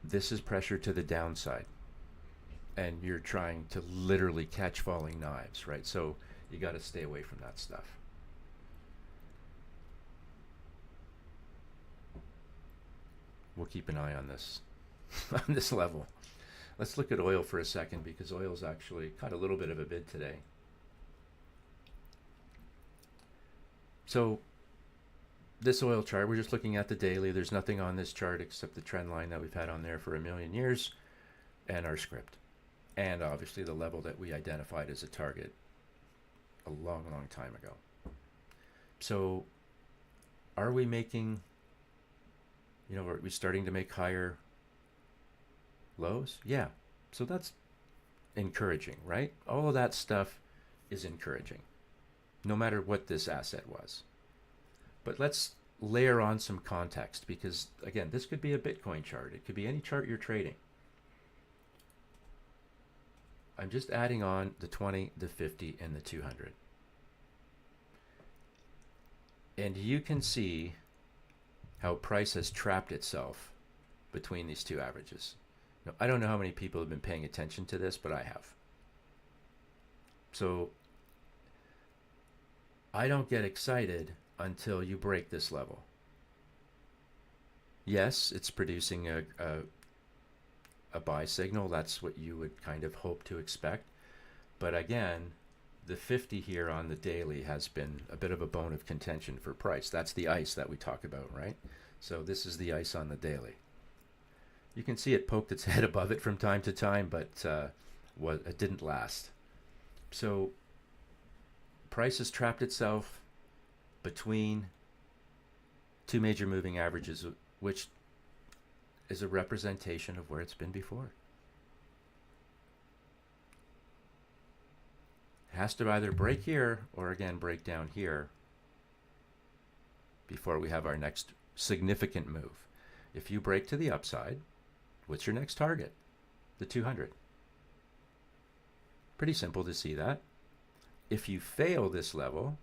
This is pressure to the downside. And you're trying to literally catch falling knives, right? So you got to stay away from that stuff. We'll keep an eye on this, on this level. Let's look at oil for a second because oil's actually caught a little bit of a bid today. So this oil chart, we're just looking at the daily. There's nothing on this chart except the trend line that we've had on there for a million years and our script. And obviously the level that we identified as a target a long, long time ago. So are we making, are we starting to make higher lows? Yeah. So that's encouraging, right? All of that stuff is encouraging, no matter what this asset was. But let's layer on some context because, again, this could be a Bitcoin chart. It could be any chart you're trading. I'm just adding on the 20, the 50, and the 200. And you can see how price has trapped itself between these two averages. Now, I don't know how many people have been paying attention to this, but I have. So I don't get excited until you break this level. Yes, it's producing a buy signal. That's what you would kind of hope to expect. But again, the 50 here on the daily has been a bit of a bone of contention for price. That's the ice that we talk about, right? So this is the ice on the daily. You can see it poked its head above it from time to time, but it didn't last. So price has trapped itself between two major moving averages, which is a representation of where it's been before. It has to either break here or again break down here before we have our next significant move. If you break to the upside, what's your next target? The 200. Pretty simple to see that. If you fail this level,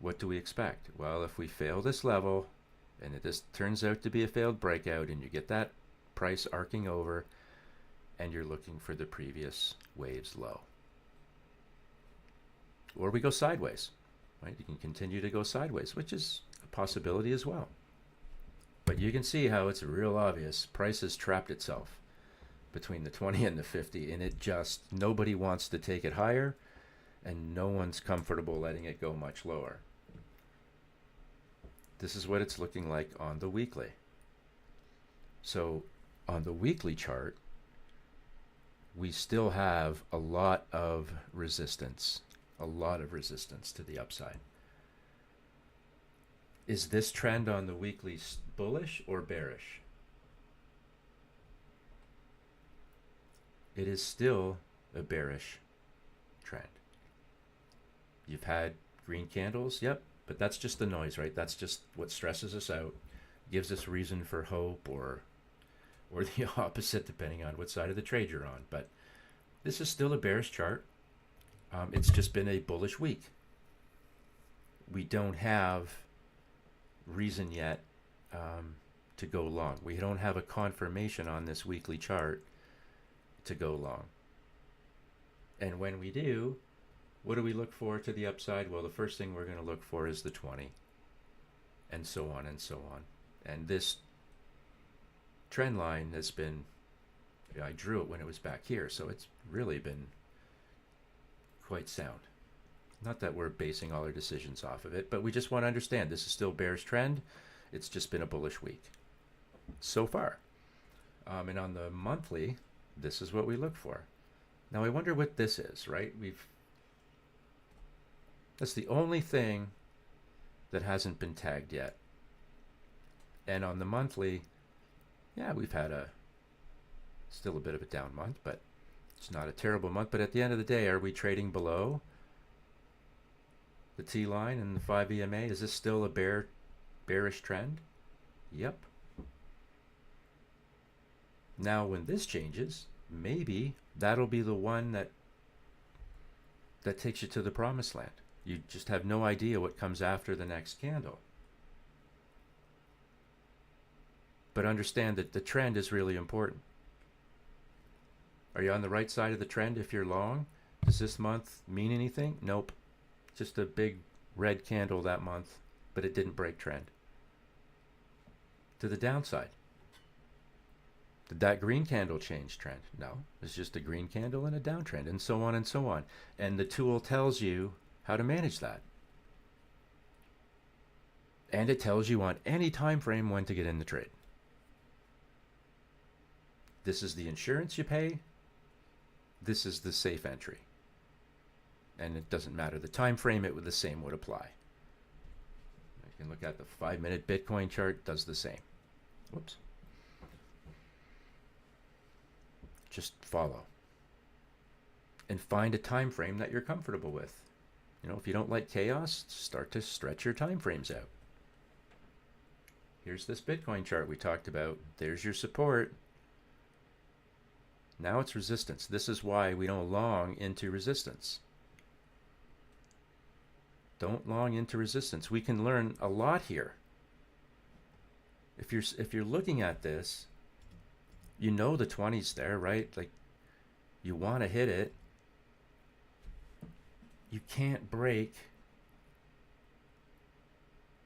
what do we expect? Well, if we fail this level and it just turns out to be a failed breakout and you get that price arcing over and you're looking for the previous wave's low. Or we go sideways, right? You can continue to go sideways, which is a possibility as well. But you can see how it's real obvious. Price has trapped itself between the 20 and the 50, and it just, nobody wants to take it higher, and no one's comfortable letting it go much lower. This is what it's looking like on the weekly. So on the weekly chart, we still have a lot of resistance to the upside. Is this trend on the weekly bullish or bearish? It is still a bearish trend. You've had green candles, yep, but that's just the noise, right? That's just what stresses us out, gives us reason for hope, or the opposite, depending on what side of the trade you're on. But this is still a bearish chart. It's just been a bullish week. We don't have reason yet to go long. We don't have a confirmation on this weekly chart to go long. And when we do, what do we look for to the upside? Well, the first thing we're going to look for is the 20, and so on and so on. And this trend line has been, I drew it when it was back here, so it's really been quite sound. Not that we're basing all our decisions off of it, but we just want to understand this is still bearish trend. It's just been a bullish week so far. And on the monthly, this is what we look for. Now I wonder what this is, right? That's the only thing that hasn't been tagged yet. And on the monthly, yeah, we've had still a bit of a down month, but it's not a terrible month. But at the end of the day, are we trading below the T line and the 5 EMA? Is this still a bearish trend? Yep. Now when this changes, maybe that'll be the one that takes you to the promised land. You just have no idea what comes after the next candle. But understand that the trend is really important. Are you on the right side of the trend if you're long? Does this month mean anything? Nope. Just a big red candle that month, but it didn't break trend. To the downside. Did that green candle change trend? No. It's just a green candle and a downtrend, and so on and so on. And the tool tells you how to manage that. And it tells you on any time frame when to get in the trade. This is the insurance you pay. This is the safe entry. And it doesn't matter the time frame, the same would apply. You can look at the 5-minute Bitcoin chart, does the same. Whoops. Just follow. And find a time frame that you're comfortable with. You know, if you don't like chaos, start to stretch your time frames out. Here's this Bitcoin chart we talked about. There's your support. Now it's resistance. This is why we don't long into resistance. Don't long into resistance. We can learn a lot here. If you're looking at this, you know the 20's there, right? Like, you want to hit it. You can't break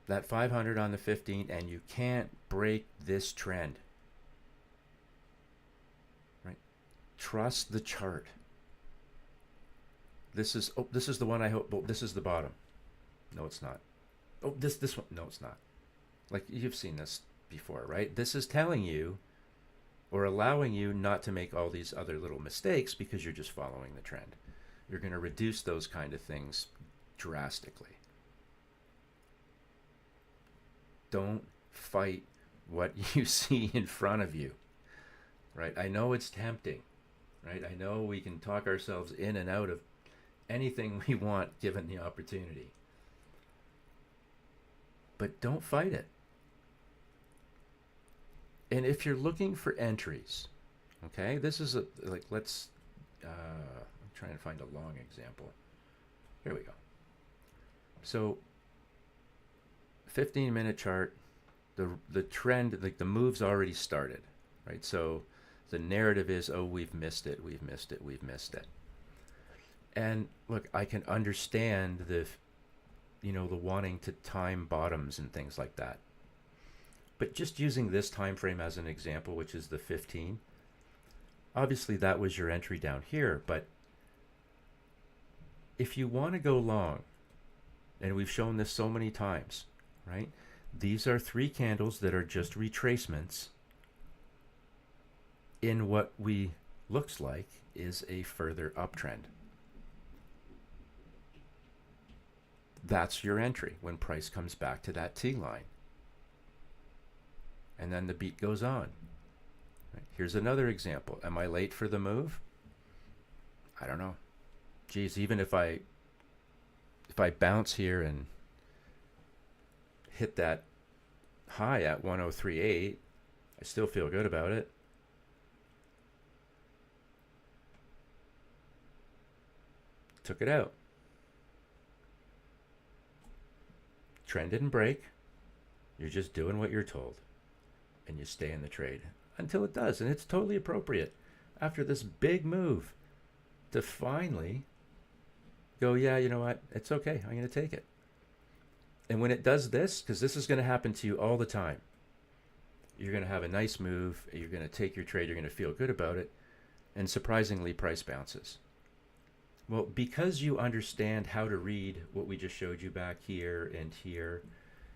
that 500 on the 15, and you can't break this trend. Right? Trust the chart. This is the one I hope. Oh, this is the bottom. No, it's not. Oh, this one. No, it's not. Like, you've seen this before, right? This is telling you, or allowing you not to make all these other little mistakes because you're just following the trend. You're going to reduce those kind of things drastically. Don't fight what you see in front of you, right? I know it's tempting, right? I know we can talk ourselves in and out of anything we want given the opportunity. But don't fight it. And if you're looking for entries, okay, this is let's, I'm trying to find a long example. Here we go. So 15-minute chart, the trend, like the move's already started, right? So the narrative is, oh, we've missed it, we've missed it, we've missed it. And look, I can understand the wanting to time bottoms and things like that. But just using this time frame as an example, which is the 15, obviously that was your entry down here, but if you want to go long, and we've shown this so many times, right? These are 3 candles that are just retracements in what looks like is a further uptrend. That's your entry when price comes back to that T line. And then the beat goes on. Right? Here's another example. Am I late for the move? I don't know. Geez, even if I bounce here and hit that high at 103.8, I still feel good about it. Took it out. Trend didn't break. You're just doing what you're told. And you stay in the trade until it does. And it's totally appropriate after this big move to finally go, yeah, you know what? It's okay. I'm going to take it. And when it does this, because this is going to happen to you all the time, you're going to have a nice move. You're going to take your trade. You're going to feel good about it. And surprisingly, price bounces. Well, because you understand how to read what we just showed you back here,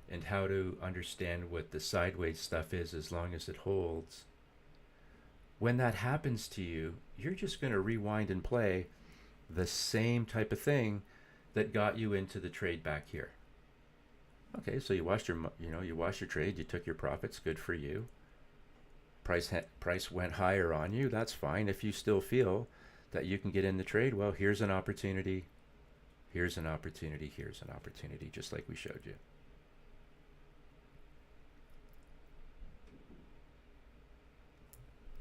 and how to understand what the sideways stuff is as long as it holds, when that happens to you, you're just going to rewind and play the same type of thing that got you into the trade back here. Okay, so you washed your trade, you took your profits, good for you. Price went higher on you, that's fine. If you still feel that you can get in the trade, well, here's an opportunity, here's an opportunity, here's an opportunity, just like we showed you.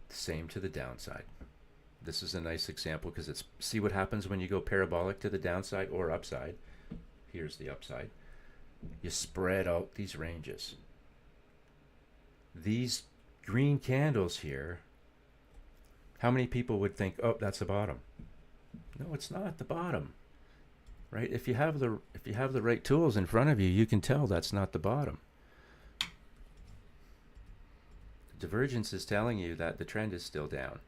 Same to the downside. This is a nice example because it's, see what happens when you go parabolic to the downside or upside. Here's the upside. You spread out these ranges. These green candles here, how many people would think, oh, that's the bottom? No, it's not the bottom, right? If you have the right tools in front of you, you can tell that's not the bottom. The divergence is telling you that the trend is still down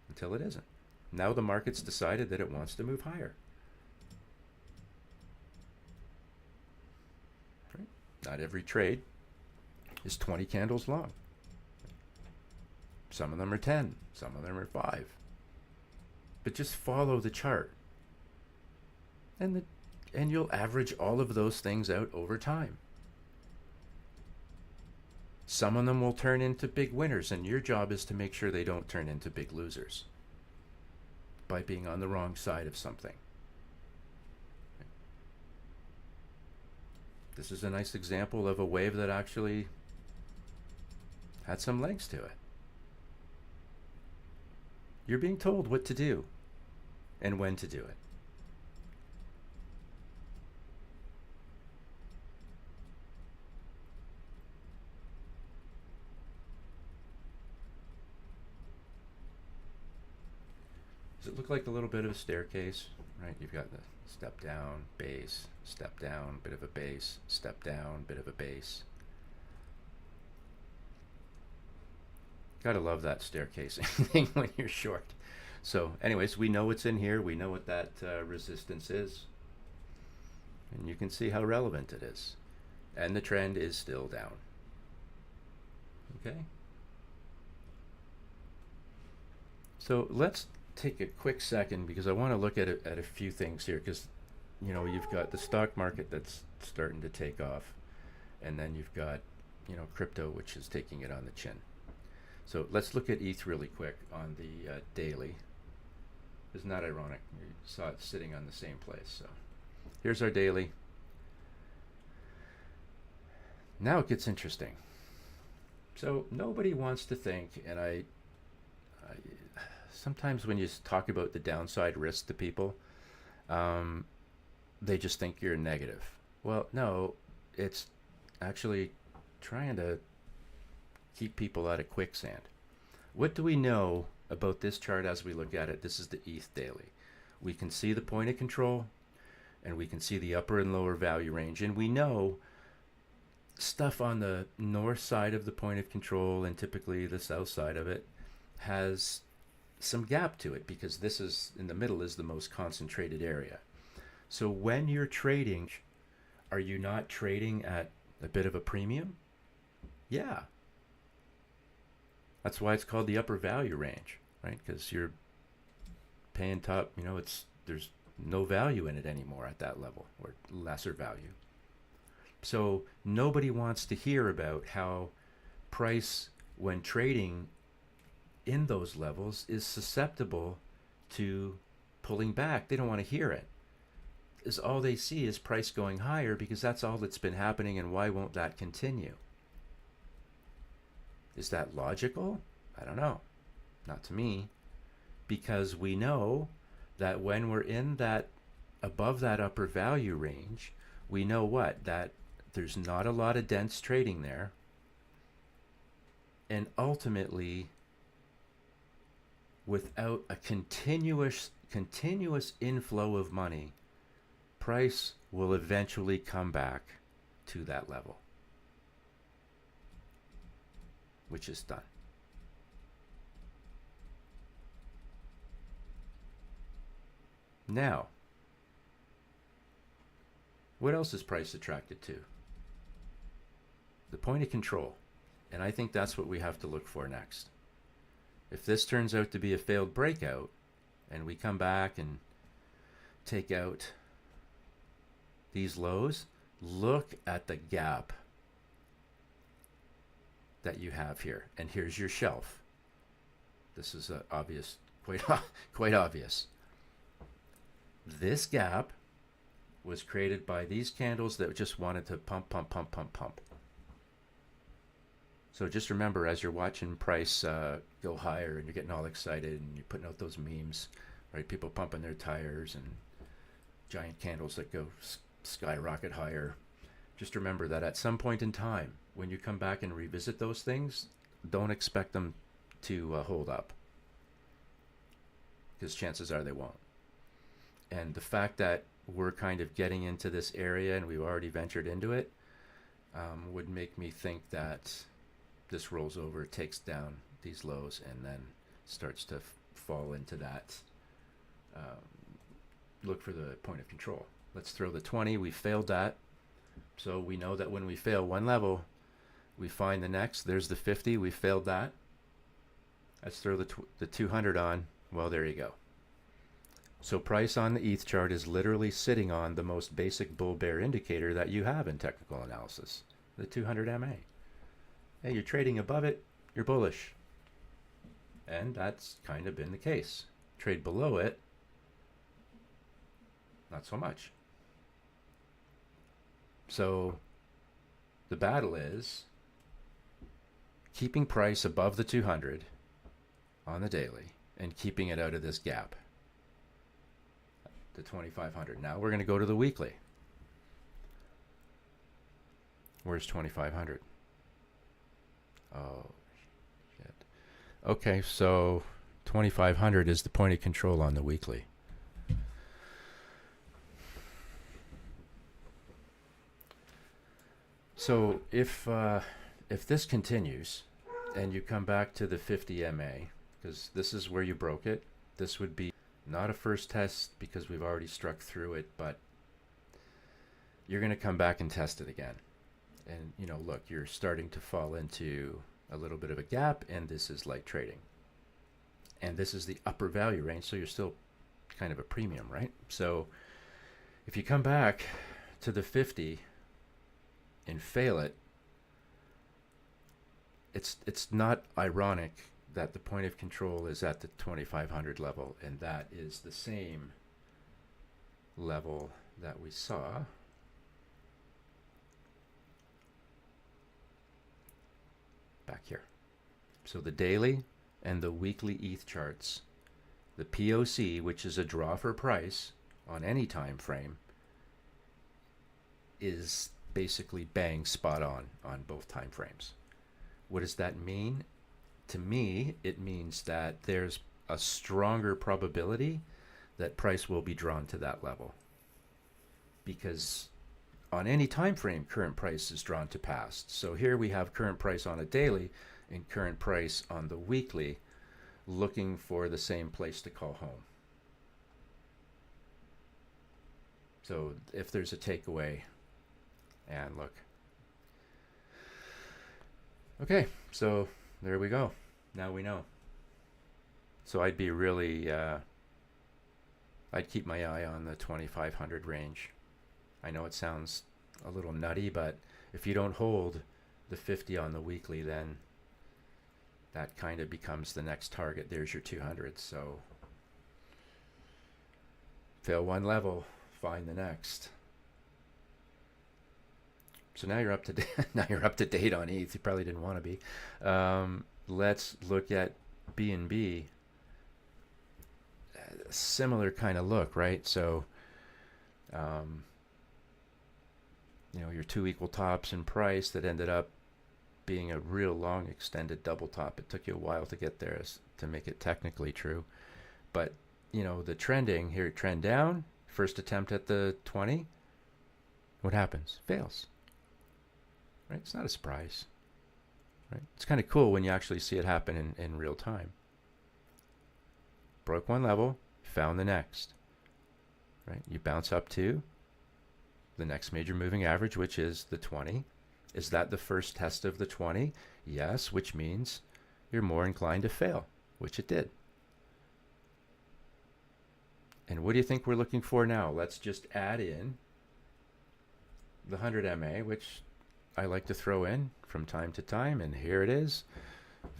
until it isn't. Now the market's decided that it wants to move higher. Right? Not every trade is 20 candles long. Some of them are 10, some of them are 5. But just follow the chart. And you'll average all of those things out over time. Some of them will turn into big winners, and your job is to make sure they don't turn into big losers by being on the wrong side of something. This is a nice example of a wave that actually had some legs to it. You're being told what to do and when to do it. Does it look like a little bit of a staircase, right? You've got the step down, base, step down, bit of a base, step down, bit of a base. Gotta love that staircase thing when you're short. So anyways, we know what's in here. We know what that resistance is. And you can see how relevant it is. And the trend is still down. Okay? So let's take a quick second because I want to look at a few things here, because you've got the stock market that's starting to take off, and then you've got crypto, which is taking it on the chin. So let's look at ETH really quick on the daily. Isn't that ironic? You saw it sitting on the same place. So here's our daily. Now it gets interesting. So nobody wants to think, and I sometimes when you talk about the downside risk to people, they just think you're negative. Well, no, it's actually trying to keep people out of quicksand. What do we know about this chart as we look at it? This is the ETH daily. We can see the point of control. and we can see the upper and lower value range, and we know stuff on the north side of the point of control and typically the south side of it has some gap to it, because this is in the middle is the most concentrated area. So when you're trading, are you not trading at a bit of a premium? Yeah. That's why it's called the upper value range, right? Because you're paying top, there's no value in it anymore at that level, or lesser value. So nobody wants to hear about how price, when trading in those levels, is susceptible to pulling back. They don't want to hear it. Is all they see is price going higher, because that's all that's been happening, and why won't that continue? Is that logical? I don't know. Not to me. Because we know that when we're in that, above that upper value range, we know what? That there's not a lot of dense trading there. And ultimately, without a continuous inflow of money, price will eventually come back to that level, which is done. Now, what else is price attracted to? The point of control. And I think that's what we have to look for next. If this turns out to be a failed breakout, and we come back and take out these lows, look at the gap that you have here. And here's your shelf. This is obvious, quite obvious. This gap was created by these candles that just wanted to pump, pump, pump, pump, pump. So just remember, as you're watching price go higher and you're getting all excited and you're putting out those memes, right? People pumping their tires and giant candles that go skyrocket higher. Just remember that at some point in time, when you come back and revisit those things, don't expect them to hold up, because chances are they won't. And the fact that we're kind of getting into this area and we've already ventured into it would make me think that this rolls over, takes down these lows, and then starts to fall into that. Look for the point of control. Let's throw the 20. We failed that. So we know that when we fail one level, we find the next. There's the 50. We failed that. Let's throw the 200 on. Well, there you go. So price on the ETH chart is literally sitting on the most basic bull-bear indicator that you have in technical analysis, the 200 MA. Hey, you're trading above it, you're bullish. And that's kind of been the case. Trade below it, not so much. So the battle is keeping price above the 200 on the daily and keeping it out of this gap, the 2500. Now we're going to go to the weekly. Where's 2500? Oh, shit. Okay, so 2500 is the point of control on the weekly. So if this continues and you come back to the 50 MA, because this is where you broke it, this would be not a first test because we've already struck through it, but you're going to come back and test it again. And, look, you're starting to fall into a little bit of a gap, and this is light trading. And this is the upper value range, so you're still kind of a premium, right? So if you come back to the 50 and fail it, it's not ironic that the point of control is at the 2500 level, and that is the same level that we saw back here. So the daily and the weekly ETH charts, the POC, which is a draw for price on any time frame, is basically bang spot on both time frames. What does that mean? To me, it means that there's a stronger probability that price will be drawn to that level. because on any time frame, current price is drawn to past. So here we have current price on a daily and current price on the weekly, looking for the same place to call home. So if there's a takeaway, and look. Okay, so there we go. Now we know. So I'd be really, I'd keep my eye on the 2500 range. I know it sounds a little nutty, but if you don't hold the 50 on the weekly, then that kind of becomes the next target. There's your 200. So fail one level, find the next. So now you're up to now you're up to date on ETH. You probably didn't want to be. Let's look at BNB. Similar kind of look, right? So, you know, your two equal tops in price that ended up being a real long extended double top. It took you a while to get there to make it technically true. But, you know, the trending here, trend down, first attempt at the 20. What happens? Fails. Right? It's not a surprise. Right? It's kind of cool when you actually see it happen in real time. Broke one level, found the next. Right? You bounce up to the next major moving average, which is the 20. Is that the first test of the 20? Yes, which means you're more inclined to fail, which it did. And what do you think we're looking for now? Let's just add in the 100 MA, which I like to throw in from time to time, and here it is.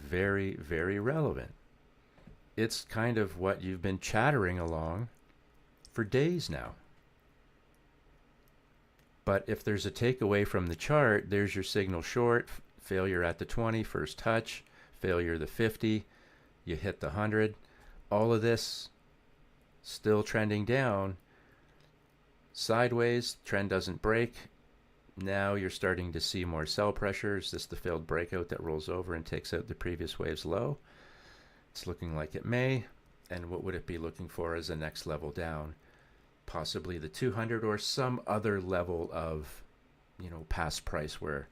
Very, very relevant. It's kind of what you've been chattering along for days now. But if there's a takeaway from the chart, there's your signal short, failure at the 20, first touch, failure the 50, you hit the 100. All of this still trending down, sideways, trend doesn't break. Now you're starting to see more sell pressure. Is this the failed breakout that rolls over and takes out the previous wave's low? It's looking like it may. And what would it be looking for as a next level down? Possibly the 200 or some other level of, you know, past price where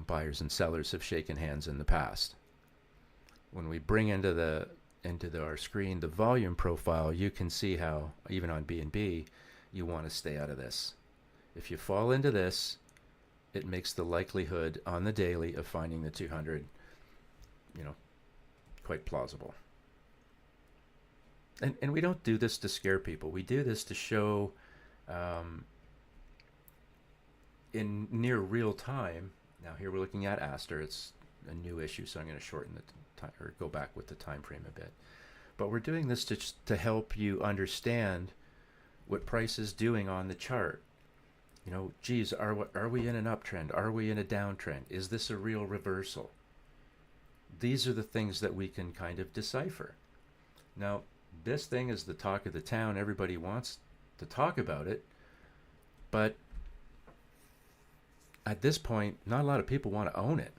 buyers and sellers have shaken hands in the past. When we bring into our screen the volume profile, you can see how even on BNB you want to stay out of this. If you fall into this, it makes the likelihood on the daily of finding the 200, you know, quite plausible. And we don't do this to scare people. We do this to show in near real time. Now here we're looking at Aster. It's a new issue, so I'm going to shorten the time or go back with the time frame a bit. But we're doing this to help you understand what price is doing on the chart. You know, geez, are we in an uptrend? Are we in a downtrend? Is this a real reversal? These are the things that we can kind of decipher. Now, this thing is the talk of the town. Everybody wants to talk about it. But at this point, not a lot of people want to own it,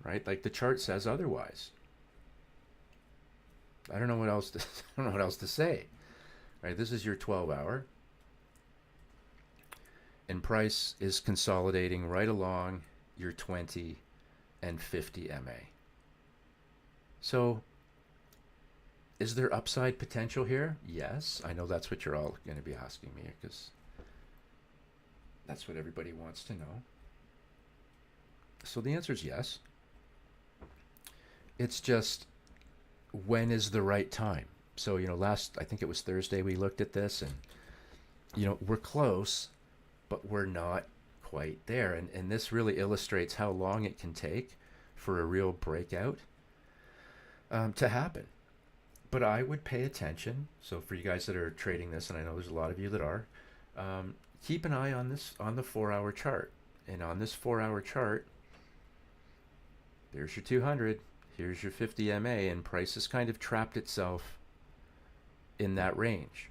right? Like the chart says otherwise. I don't know what else to, I don't know what else to say. Right? This is your 12-hour. And price is consolidating right along your 20 and 50 MA. So is there upside potential here? Yes. I know that's what you're all going to be asking me because that's what everybody wants to know. So the answer is yes. It's just, when is the right time? So, you know, I think it was Thursday we looked at this and, you know, we're close, but we're not quite there. And this really illustrates how long it can take for a real breakout to happen. But I would pay attention. So for you guys that are trading this, and I know there's a lot of you that are, keep an eye on this, on the 4-hour chart. And on this 4-hour chart, there's your 200, here's your 50 MA, and price has kind of trapped itself in that range.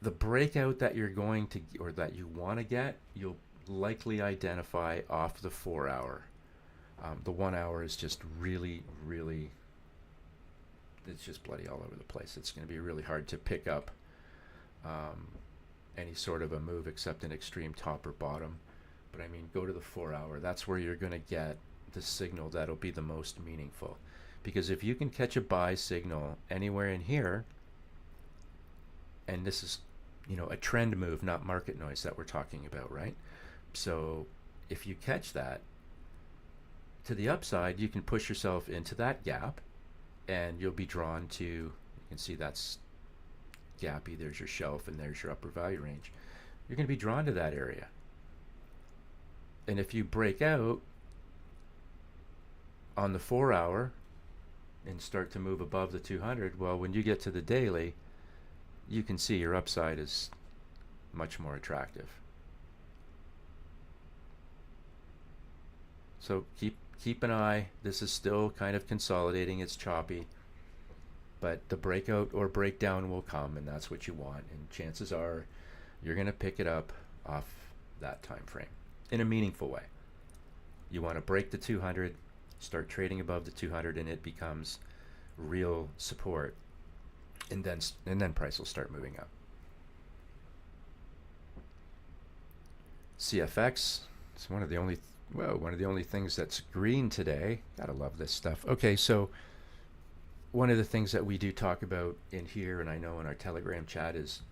The breakout that you're going to, or that you want to get, you'll likely identify off the 4-hour. The 1 hour is just really, really, it's just bloody all over the place. It's going to be really hard to pick up any sort of a move except an extreme top or bottom. But I mean, go to the 4-hour. That's where you're going to get the signal that'll be the most meaningful. Because if you can catch a buy signal anywhere in here, and this is, a trend move, not market noise that we're talking about, right? So if you catch that to the upside, you can push yourself into that gap, and you'll be drawn to, you can see that's gappy, there's your shelf, and there's your upper value range. You're going to be drawn to that area. And if you break out on the 4-hour and start to move above the 200, well, when you get to the daily, you can see your upside is much more attractive. So keep an eye. This is still kind of consolidating. It's choppy, but the breakout or breakdown will come, and that's what you want. And chances are you're going to pick it up off that time frame in a meaningful way. You want to break the 200, start trading above the 200, and it becomes real support, and then price will start moving up. CFX, it's one of the only things that's green today. Gotta love this stuff. Okay, so one of the things that we do talk about in here, and I know in our Telegram chat, is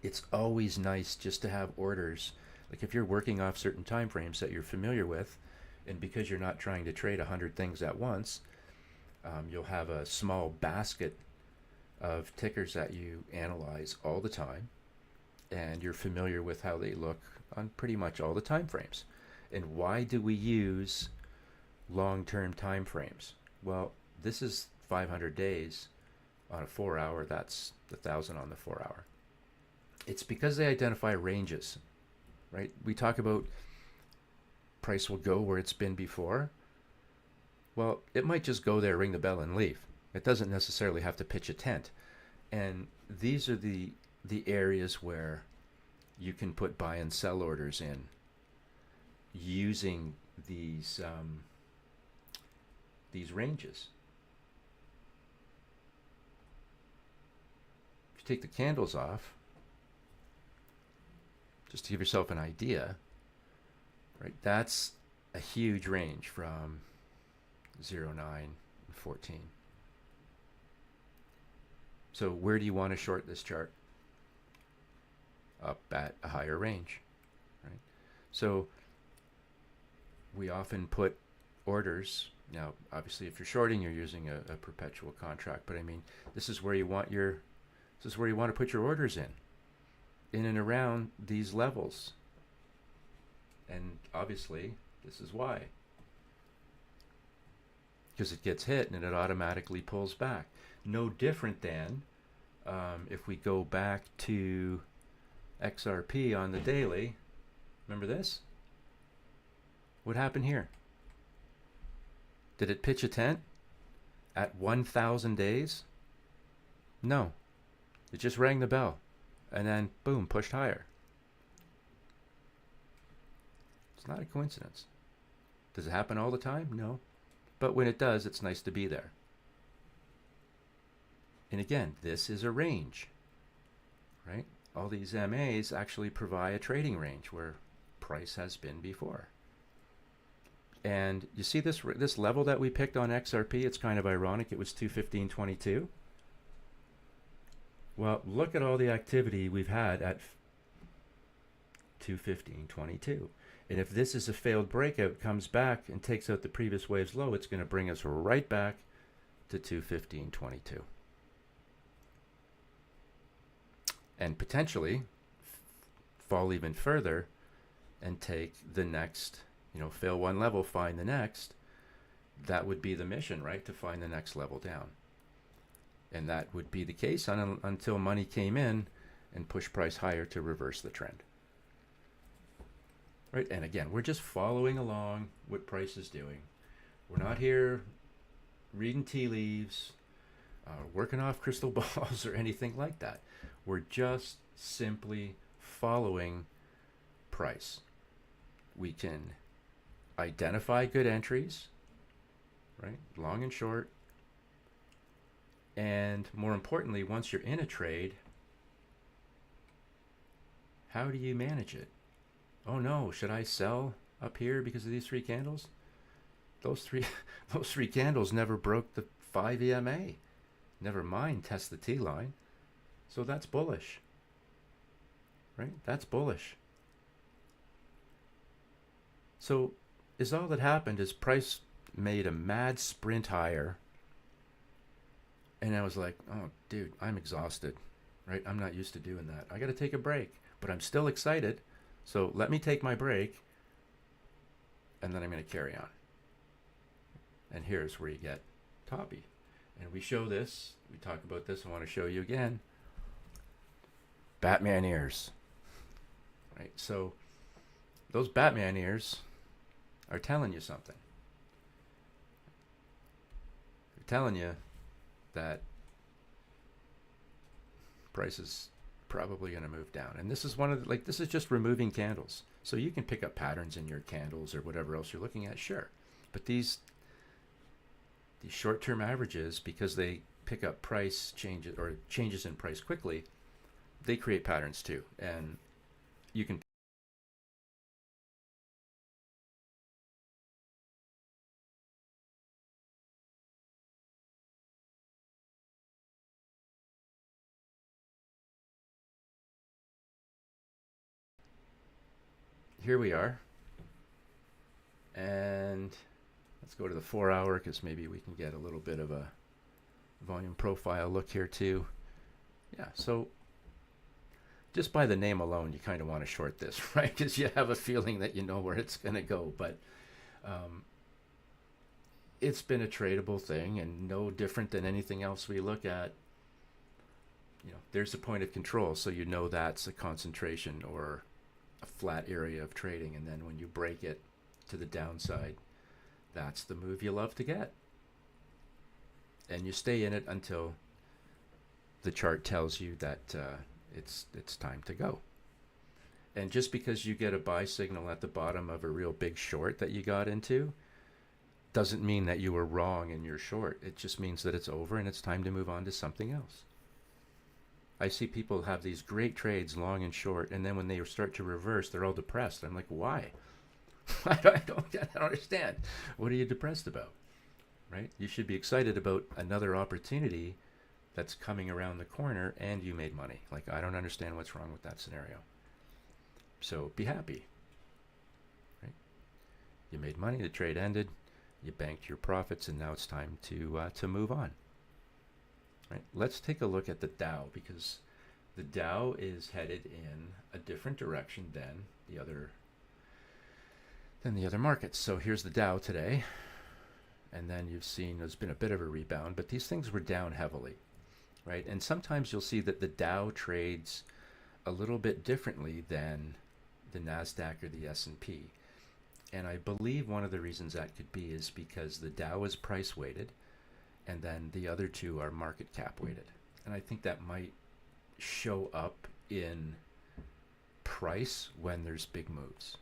it's always nice just to have orders. Like if you're working off certain time frames that you're familiar with, and because you're not trying to trade 100 things at once, you'll have a small basket of tickers that you analyze all the time, and you're familiar with how they look on pretty much all the time frames. And why do we use long-term time frames? Well, this is 500 days on a 4-hour. That's 1,000 on the 4-hour. It's because they identify ranges, right? We talk about price will go where it's been before. Well, it might just go there, ring the bell, and leave. It doesn't necessarily have to pitch a tent. And these are the areas where you can put buy and sell orders in using these ranges. If you take the candles off, just to give yourself an idea, right? That's a huge range from 0, 9, and 14. So where do you want to short this chart? Up at a higher range, right? So we often put orders. Now, obviously, if you're shorting, you're using a perpetual contract. But I mean, this is where you want to put your orders in and around these levels. And obviously, this is why. Because it gets hit and it automatically pulls back. No different than if we go back to XRP on the daily. Remember this? What happened here? Did it pitch a tent at 1,000 days? No. It just rang the bell and then boom, pushed higher. It's not a coincidence. Does it happen all the time? No. But when it does, it's nice to be there. And again, this is a range, right? All these MAs actually provide a trading range where price has been before. And you see this level that we picked on XRP, it's kind of ironic. It was 215.22. Well, look at all the activity we've had at 215.22. And if this is a failed breakout, comes back and takes out the previous wave's low, it's going to bring us right back to 215.22. And potentially fall even further and take the next, fail one level, find the next. That would be the mission, right? To find the next level down. And that would be the case until money came in and pushed price higher to reverse the trend. Right? And again, we're just following along what price is doing. We're not here reading tea leaves, working off crystal balls or anything like that. We're just simply following price. We can identify good entries, right? Long and short. And more importantly, once you're in a trade, how do you manage it? Oh no, should I sell up here because of these three candles? Those three those three candles never broke the 5 EMA. Never mind test the T line. So that's bullish, right? That's bullish. So is all that happened is price made a mad sprint higher, and I was like, "Oh, dude, I'm exhausted." Right? I'm not used to doing that. I got to take a break, but I'm still excited. So let me take my break, and then I'm going to carry on. And here's where you get toppy. And we show this, we talk about this, I want to show you again. Batman ears. Right? So those Batman ears are telling you something. They're telling you that price is probably going to move down. And this is one of the, like, this is just removing candles. So you can pick up patterns in your candles or whatever else you're looking at, sure. But these short-term averages, because they pick up price changes or changes in price quickly, they create patterns too. And you can here we are. And let's go to the 4 hour because maybe we can get a little bit of a volume profile look here too. Yeah, so just by the name alone, you kind of want to short this, right? Because you have a feeling that you know where it's going to go. But it's been a tradable thing and no different than anything else we look at. You know, there's a point of control, so you know that's a concentration or a flat area of trading. And then when you break it to the downside, that's the move you love to get. And you stay in it until the chart tells you that it's time to go. And just because you get a buy signal at the bottom of a real big short that you got into doesn't mean that you were wrong in your short. It just means that it's over and it's time to move on to something else. I see people have these great trades, long and short, and then when they start to reverse, they're all depressed. I'm like, why? I don't understand. What are you depressed about? Right? You should be excited about another opportunity that's coming around the corner and you made money. Like, I don't understand what's wrong with that scenario. So be happy. Right? You made money, the trade ended, you banked your profits, and now it's time to move on. Right? Let's take a look at the Dow, because the Dow is headed in a different direction than the other markets. So here's the Dow today. And then you've seen there's been a bit of a rebound, but these things were down heavily, right? And sometimes you'll see that the Dow trades a little bit differently than the NASDAQ or the S&P. And I believe one of the reasons that could be is because the Dow is price weighted and then the other two are market cap weighted. And I think that might show up in price when there's big moves.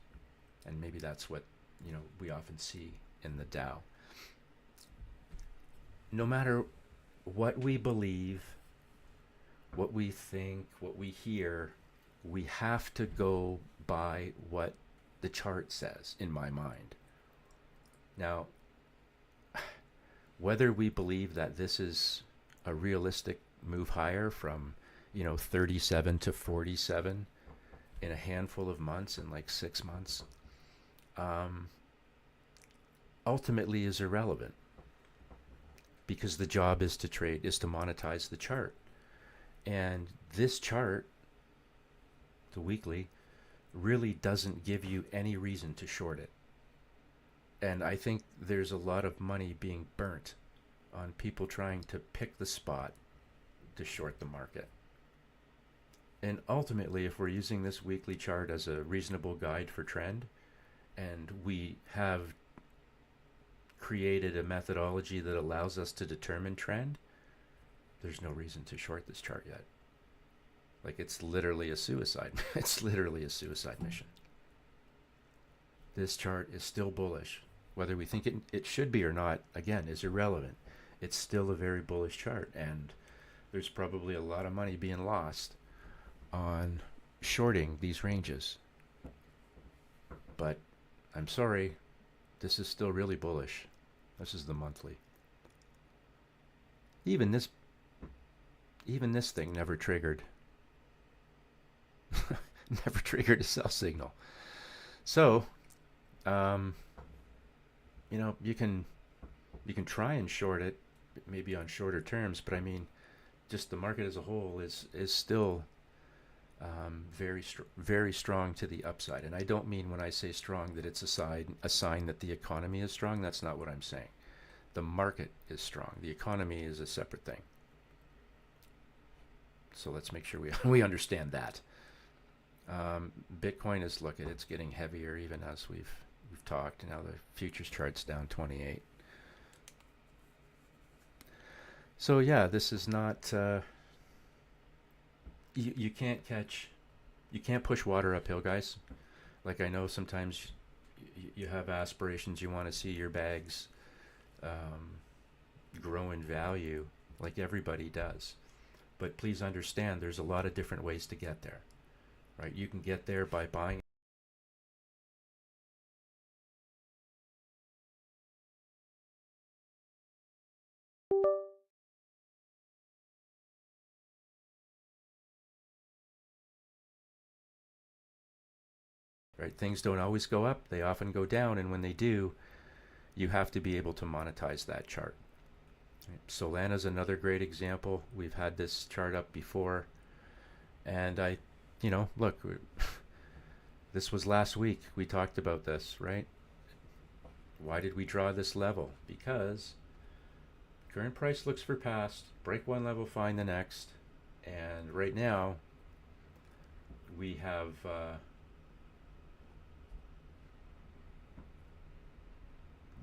And maybe that's what, you know, we often see in the Dow. No matter what we believe, what we think, what we hear, we have to go by what the chart says, in my mind. Now, whether we believe that this is a realistic move higher from, you know, 37 to 47 in a handful of months, in like 6 months, ultimately is irrelevant. Because the job is to trade, is to monetize the chart. And this chart, the weekly, really doesn't give you any reason to short it. And I think there's a lot of money being burnt on people trying to pick the spot to short the market. And ultimately, if we're using this weekly chart as a reasonable guide for trend, and we have created a methodology that allows us to determine trend, there's no reason to short this chart yet. Like, it's literally a suicide. It's literally a suicide mission. This chart is still bullish. Whether we think it should be or not, again, is irrelevant. it's still a very bullish chart, and there's probably a lot of money being lost on shorting these ranges. But I'm sorry, this is still really bullish. This is the monthly. Even this thing never triggered never triggered a sell signal. So, you can try and short it, maybe on shorter terms, but I mean, just the market as a whole is still very strong to the upside. And I don't mean when I say strong that it's a sign that the economy is strong. That's not what I'm saying. The market is strong. The economy is a separate thing. So let's make sure we understand that. Bitcoin is, look at it's getting heavier even as we've talked. Now the futures chart's down 28. So yeah, this is not. You can't push water uphill, guys. Like, I know sometimes you have aspirations. You want to see your bags grow in value, like everybody does. But please understand, there's a lot of different ways to get there, right? You can get there by buying. Right? Things don't always go up. They often go down. And when they do, you have to be able to monetize that chart. Right? Solana's another great example. We've had this chart up before. And look, this was last week. We talked about this, right? Why did we draw this level? Because current price looks for past, break one level, find the next. And right now, we have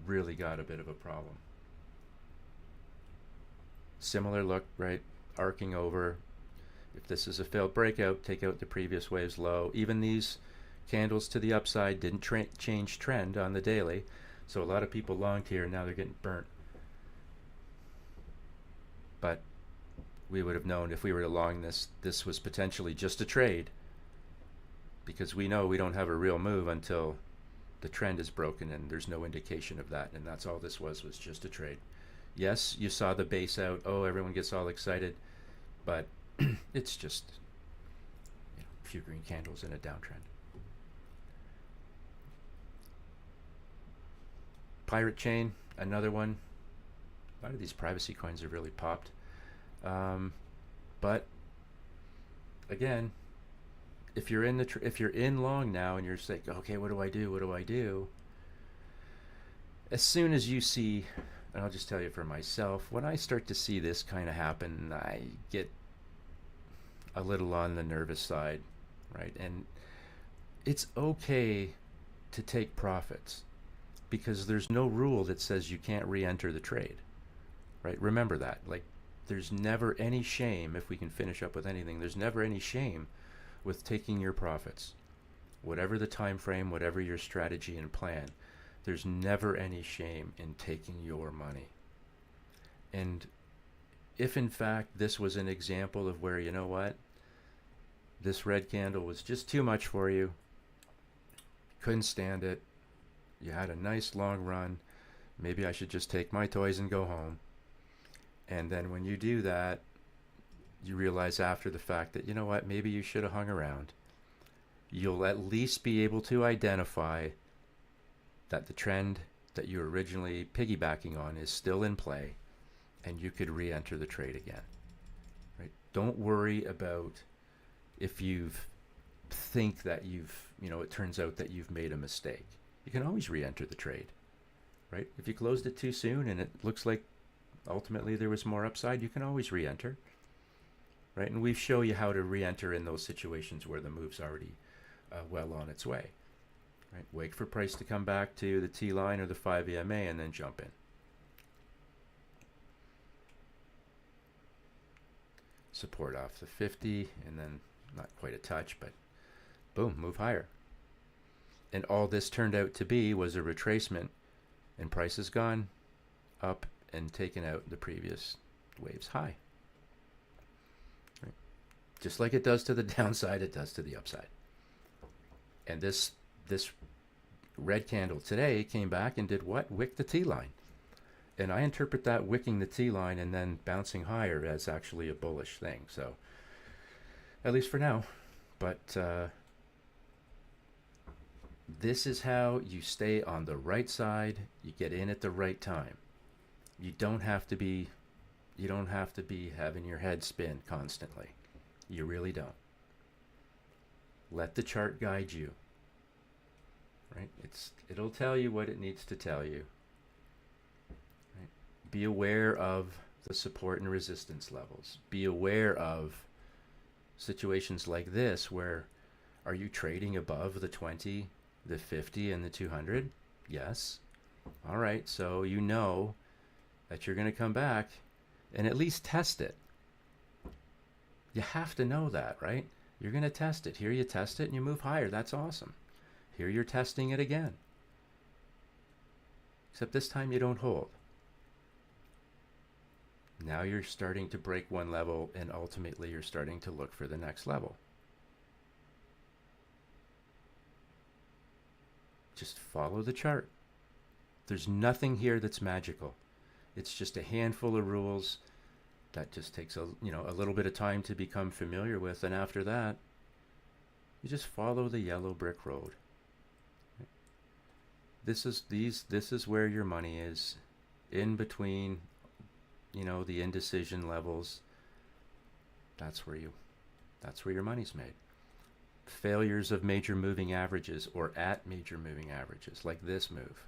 really got a bit of a problem. Similar look, right? Arcing over. If this is a failed breakout, take out the previous wave's low. Even these candles to the upside didn't change trend on the daily. So a lot of people longed here, and now they're getting burnt. But we would have known if we were to long this was potentially just a trade, because we know we don't have a real move until the trend is broken and there's no indication of that. And that's all this was just a trade. Yes, you saw the base out. Oh, everyone gets all excited. But it's just a few green candles in a downtrend. Pirate Chain, another one. A lot of these privacy coins have really popped. But again, if you're in long now and you're just like, okay, what do I do? What do I do? As soon as you see, and I'll just tell you for myself, when I start to see this kind of happen, I get a little on the nervous side, right? And it's okay to take profits, because there's no rule that says you can't re-enter the trade, right? Remember that. Like, there's never any shame, if we can finish up with anything, there's never any shame with taking your profits. Whatever the time frame, whatever your strategy and plan, there's never any shame in taking your money. And if in fact this was an example of where, you know what, this red candle was just too much for you, couldn't stand it, you had a nice long run, maybe I should just take my toys and go home. And then when you do that, you realize after the fact that, you know what, maybe you should have hung around. You'll at least be able to identify that the trend that you were originally piggybacking on is still in play, and you could re-enter the trade again. Right? Don't worry about if you think that it turns out that you've made a mistake. You can always re-enter the trade. Right? If you closed it too soon and it looks like ultimately there was more upside, you can always re-enter. Right? And we show you how to re-enter in those situations where the move's already well on its way. Right? Wait for price to come back to the T line or the 5 EMA and then jump in. Support off the 50 and then not quite a touch, but boom, move higher. And all this turned out to be was a retracement, and price has gone up and taken out the previous wave's high. Right? Just like it does to the downside, it does to the upside. And this red candle today came back and did what? Wick the T-line. And I interpret that wicking the T-line and then bouncing higher as actually a bullish thing. So, at least for now. But this is how you stay on the right side. You get in at the right time. You don't have to be having your head spin constantly. You really don't. Let the chart guide you. Right? It'll tell you what it needs to tell you. Right? Be aware of the support and resistance levels. Be aware of situations like this where are you trading above the 20, the 50, and the 200? Yes. All right, so you know that you're going to come back and at least test it. You have to know that, right? You're going to test it. Here you test it and you move higher. That's awesome. Here you're testing it again. Except this time you don't hold. Now you're starting to break one level and ultimately you're starting to look for the next level. Just follow the chart. There's nothing here that's magical. It's just a handful of rules that just takes a little bit of time to become familiar with, and after that, you just follow the yellow brick road. This is where your money is, in between, the indecision levels. That's where your money's made. Failures of major moving averages or at major moving averages, like this move.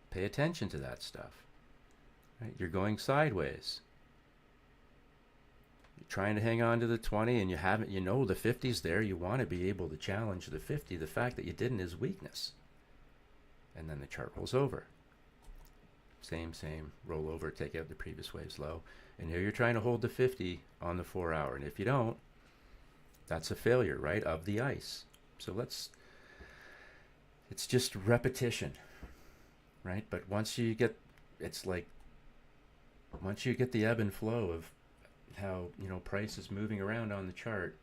Pay attention to that stuff. Right? You're going sideways. You're trying to hang on to the 20 and you haven't, the 50's there. You want to be able to challenge the 50. The fact that you didn't is weakness. And then the chart rolls over. Same, roll over, take out the previous wave's low. And here you're trying to hold the 50 on the 4 hour. And if you don't, that's a failure, right, of the ice. So it's just repetition, right? But once you get the ebb and flow of how, price is moving around on the chart,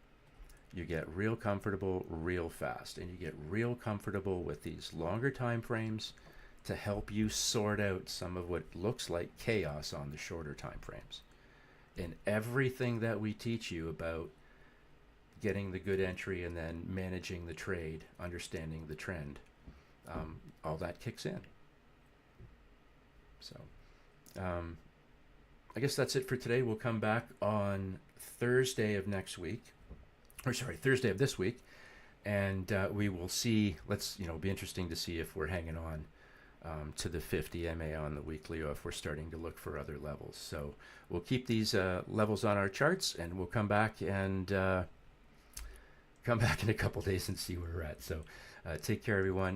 you get real comfortable real fast, and you get real comfortable with these longer time frames to help you sort out some of what looks like chaos on the shorter time frames. And everything that we teach you about getting the good entry and then managing the trade, understanding the trend, all that kicks in. So I guess that's it for today. We'll come back on Thursday of this week, and we will see. Be interesting to see if we're hanging on to the 50 MA on the weekly, or if we're starting to look for other levels. So we'll keep these levels on our charts, and we'll come back in a couple days and see where we're at. So take care, everyone.